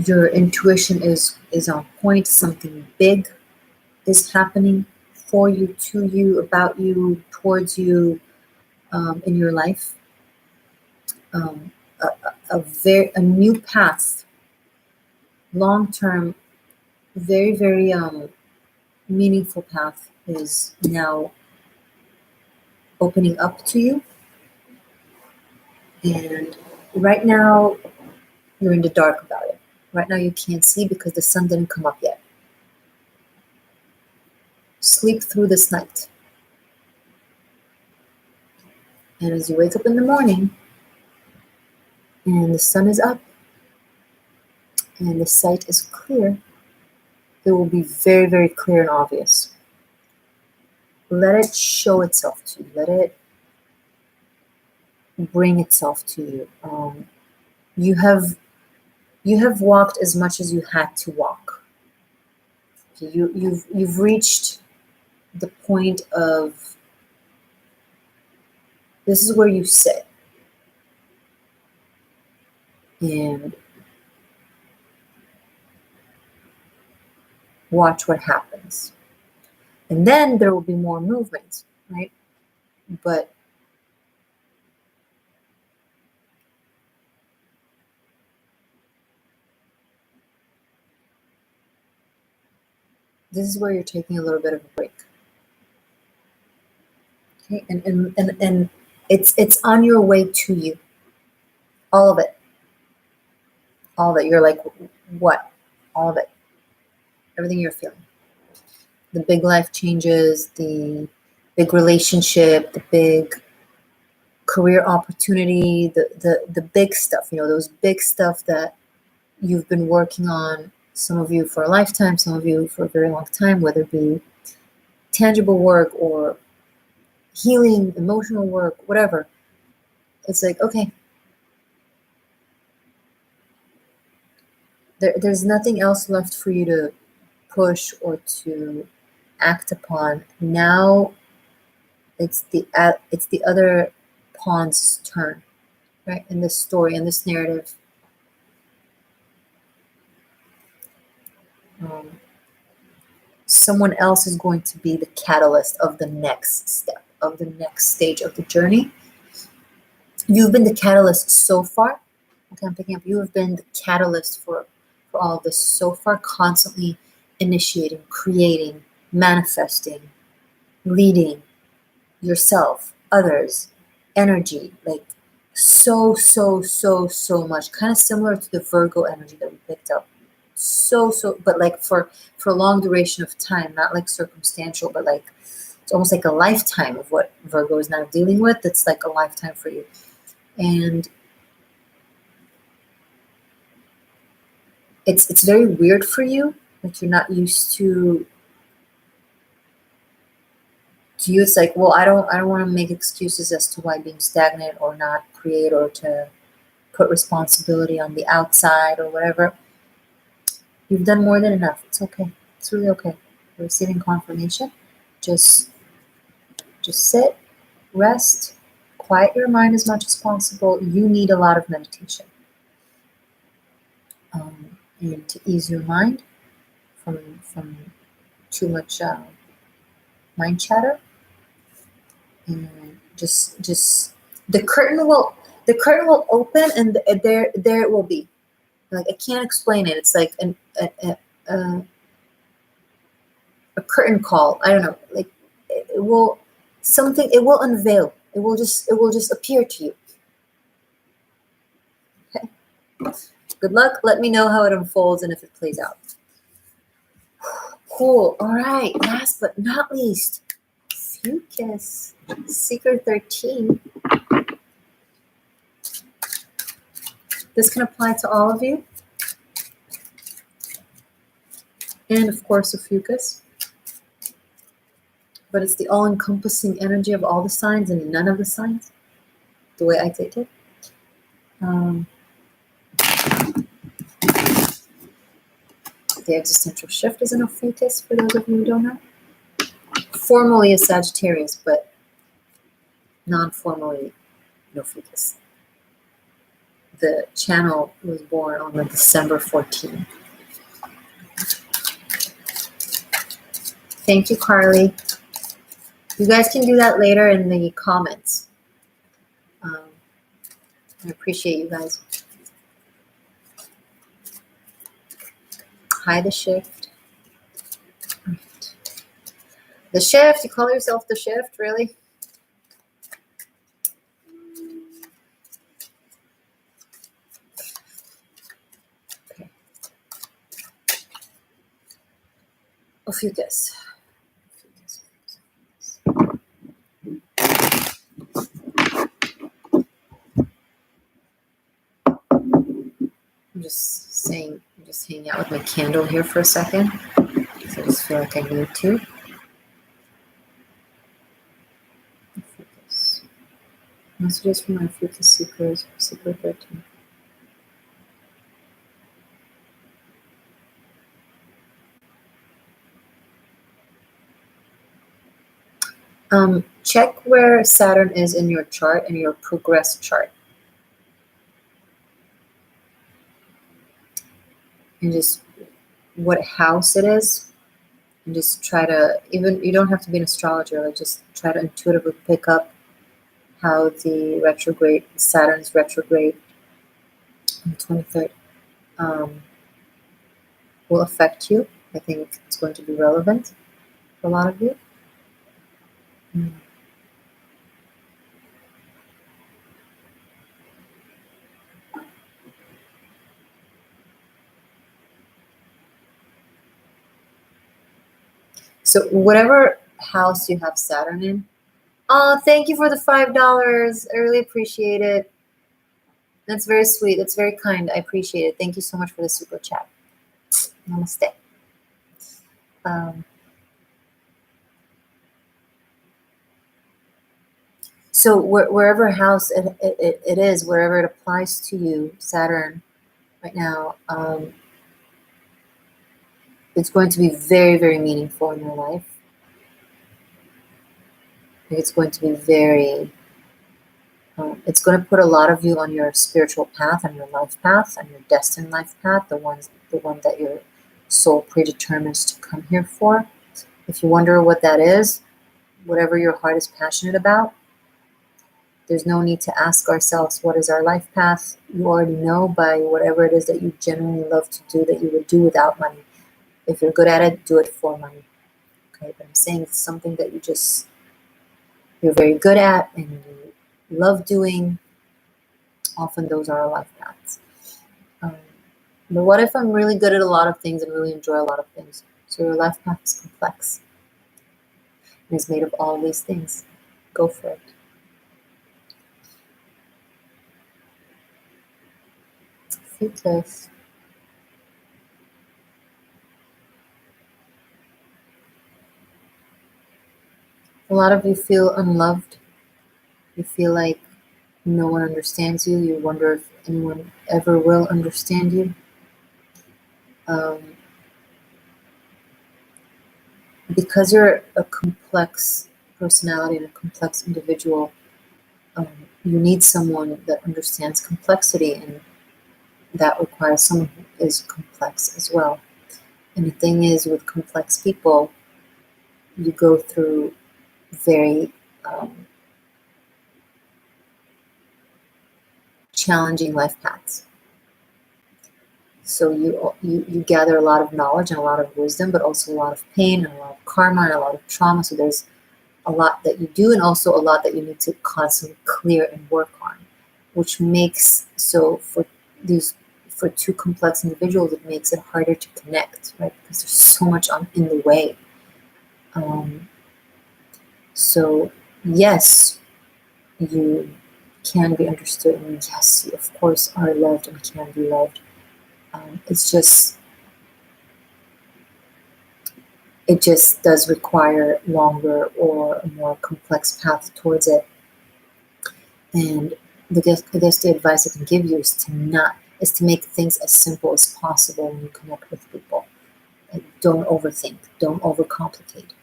Your intuition is on point. Something big is happening for you, to you, about you, towards you, in your life. A new path, long-term, very, very meaningful path is now opening up to you. And right now, you're in the dark about it. Right now, you can't see because the sun didn't come up yet. Sleep through this night. And as you wake up in the morning, and the sun is up, and the sight is clear, it will be very, very clear and obvious. Let it show itself to you. Let it bring itself to you. You have walked as much as you had to walk. You've reached the point of, this is where you sit, and watch what happens. And then there will be more movement, right? But this is where you're taking a little bit of a break. Okay, and it's on your way to you. All of it. All of it. You're like, what? All of it. Everything you're feeling. The big life changes, the big relationship, the big career opportunity, the big stuff, those big stuff that you've been working on, some of you for a lifetime, some of you for a very long time, whether it be tangible work or healing, emotional work, whatever. It's like, okay, there's nothing else left for you to push or to act upon. Now it's the other pawn's turn, right? In this story, in this narrative. Someone else is going to be the catalyst of the next step, of the next stage of the journey. You've been the catalyst so far. Okay, I'm picking up. You have been the catalyst for all of this so far, constantly initiating, creating, manifesting, leading yourself, others, energy, like so much. Kind of similar to the Virgo energy that we picked up. But like for a long duration of time, not like circumstantial, but like it's almost like a lifetime of what Virgo is now dealing with. It's like a lifetime for you. And it's very weird for you, like you're not used to you. It's like, well, I don't want to make excuses as to why being stagnant or not create or to put responsibility on the outside or whatever. You've done more than enough. It's okay. It's really okay. You're receiving confirmation. Just sit, rest, quiet your mind as much as possible. You need a lot of meditation. And to ease your mind from too much mind chatter. And just the curtain will open, and there it will be. Like, I can't explain it. It's like a curtain call. I don't know. Like it will unveil. It will just appear to you. Okay. Good luck. Let me know how it unfolds and if it plays out. Cool. All right. Last but not least, Fucus, Seeker 13. This can apply to all of you. And of course, a Fucus. But it's the all-encompassing energy of all the signs and none of the signs, the way I take it. The Existential Shift is an Ophiuchus, for those of you who don't know. Formally a Sagittarius, but non-formally an Ophiuchus. The channel was born on the December 14th. Thank you, Carly. You guys can do that later in the comments. I appreciate you guys. Hi, the Shift. Right. The Shift, you call yourself the Shift, really? Ophiuchus. I'm just hanging out with my candle here for a second. So I just feel like I need to. Ophiuchus. Messages from my Ophiuchus seekers, secret 13. Check where Saturn is in your chart, in your progress chart. And just what house it is. And just try to, even, you don't have to be an astrologer, like just try to intuitively pick up how the retrograde, Saturn's retrograde on the 23rd, will affect you. I think it's going to be relevant for a lot of you. So whatever house you have Saturn in, oh, thank you for the $5. I really appreciate it. That's very sweet. That's very kind. I appreciate it. Thank you so much for the super chat. Namaste. So wherever house it is, wherever it applies to you, Saturn, right now, it's going to be very, very meaningful in your life. It's going to be very, it's going to put a lot of you on your spiritual path, on your life path, on your destined life path, the one that your soul predetermines to come here for. If you wonder what that is, whatever your heart is passionate about, there's no need to ask ourselves, what is our life path? You already know by whatever it is that you genuinely love to do, that you would do without money. If you're good at it, do it for money. Okay, but I'm saying it's something that you're very good at and you love doing. Often those are our life paths. But what if I'm really good at a lot of things and really enjoy a lot of things? So your life path is complex. And is made of all these things. Go for it. Fetus. A lot of you feel unloved. You feel like no one understands you. You wonder if anyone ever will understand you. Because you're a complex personality and a complex individual, you need someone that understands complexity, and that requires someone who is complex as well. And the thing is, with complex people, you go through very challenging life paths. So you gather a lot of knowledge and a lot of wisdom, but also a lot of pain and a lot of karma and a lot of trauma. So there's a lot that you do, and also a lot that you need to constantly clear and work on, which makes, so for two complex individuals, it makes it harder to connect, right? Because there's so much in the way. So yes, you can be understood, and yes, you of course are loved and can be loved. It just does require longer or a more complex path towards it. And I guess the advice I can give you is to make things as simple as possible when you connect with people. Like, don't overthink, don't overcomplicate.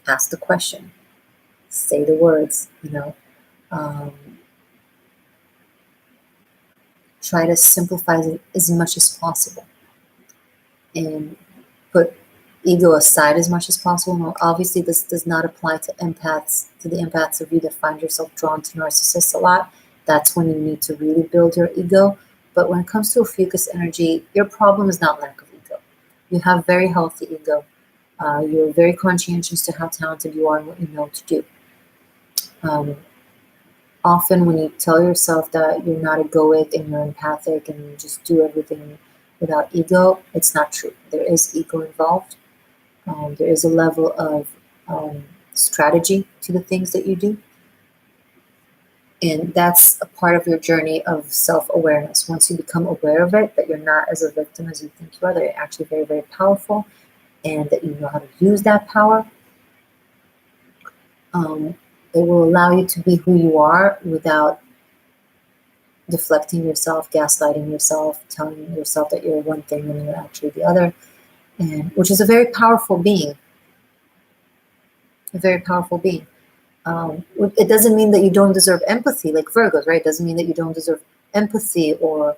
Ask the question, say the words, try to simplify it as much as possible, and put ego aside as much as possible. Now, obviously, this does not apply to the empaths of you that find yourself drawn to narcissists a lot. That's when you need to really build your ego. But when it comes to Ophiuchus energy, your problem is not lack of ego. You have very healthy ego. You're very conscientious to how talented you are and what you know to do. Often when you tell yourself that you're not egoic and you're empathic and you just do everything without ego, it's not true. There is ego involved. There is a level of strategy to the things that you do. And that's a part of your journey of self-awareness. Once you become aware of it, that you're not as a victim as you think you are, that you're actually very, very powerful, and that you know how to use that power, it will allow you to be who you are without deflecting yourself, gaslighting yourself, telling yourself that you're one thing when you're actually the other, and which is a very powerful being. A very powerful being. It doesn't mean that you don't deserve empathy, like Virgos, right? It doesn't mean that you don't deserve empathy or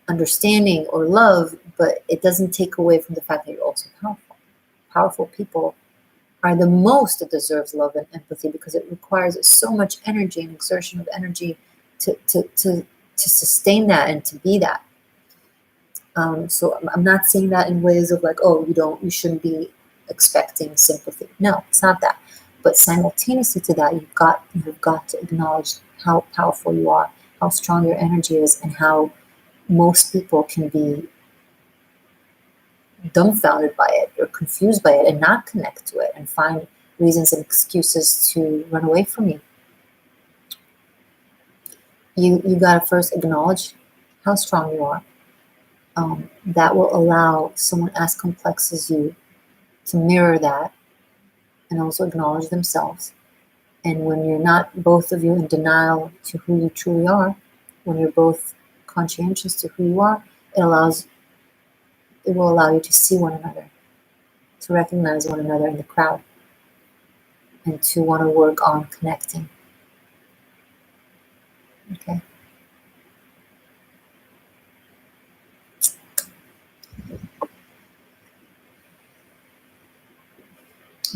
understanding or love, but it doesn't take away from the fact that you're also powerful. Powerful people are the most that deserves love and empathy, because it requires so much energy and exertion of energy to sustain that and to be that. So I'm not saying that in ways of like, oh, you shouldn't be expecting sympathy. No, it's not that. But simultaneously to that, you've got to acknowledge how powerful you are, how strong your energy is, and how most people can be dumbfounded by it or confused by it and not connect to it and find reasons and excuses to run away from you. You got to first acknowledge how strong you are. That will allow someone as complex as you to mirror that and also acknowledge themselves. And when you're not, both of you, in denial to who you truly are, when you're both conscientious to who you are, it will allow you to see one another, to recognize one another in the crowd, and to want to work on connecting. Okay.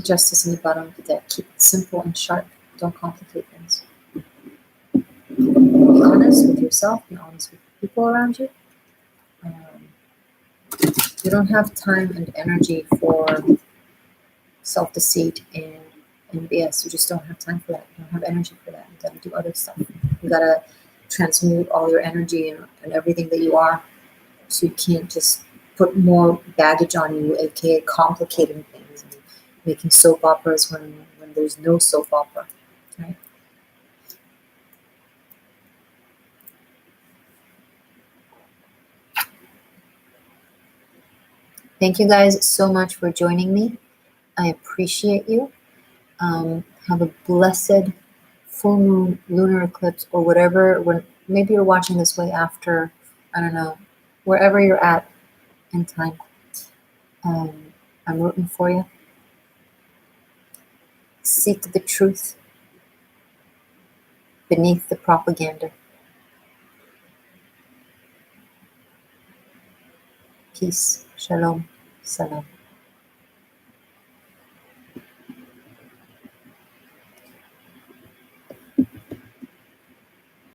Justice in the bottom of the deck. Keep it simple and sharp. Don't complicate things. Be honest with yourself. Be honest with the people around you. You don't have time and energy for self-deceit and BS. You just don't have time for that. You don't have energy for that. You gotta do other stuff. You gotta transmute all your energy and everything that you are, so you can't just put more baggage on you, aka complicating things and making soap operas when there's no soap opera, right? Thank you guys so much for joining me. I appreciate you. Have a blessed full moon, lunar eclipse, or whatever. When maybe you're watching this way after, I don't know, wherever you're at in time. I'm rooting for you. Seek the truth beneath the propaganda. Peace. Shalom. Salam.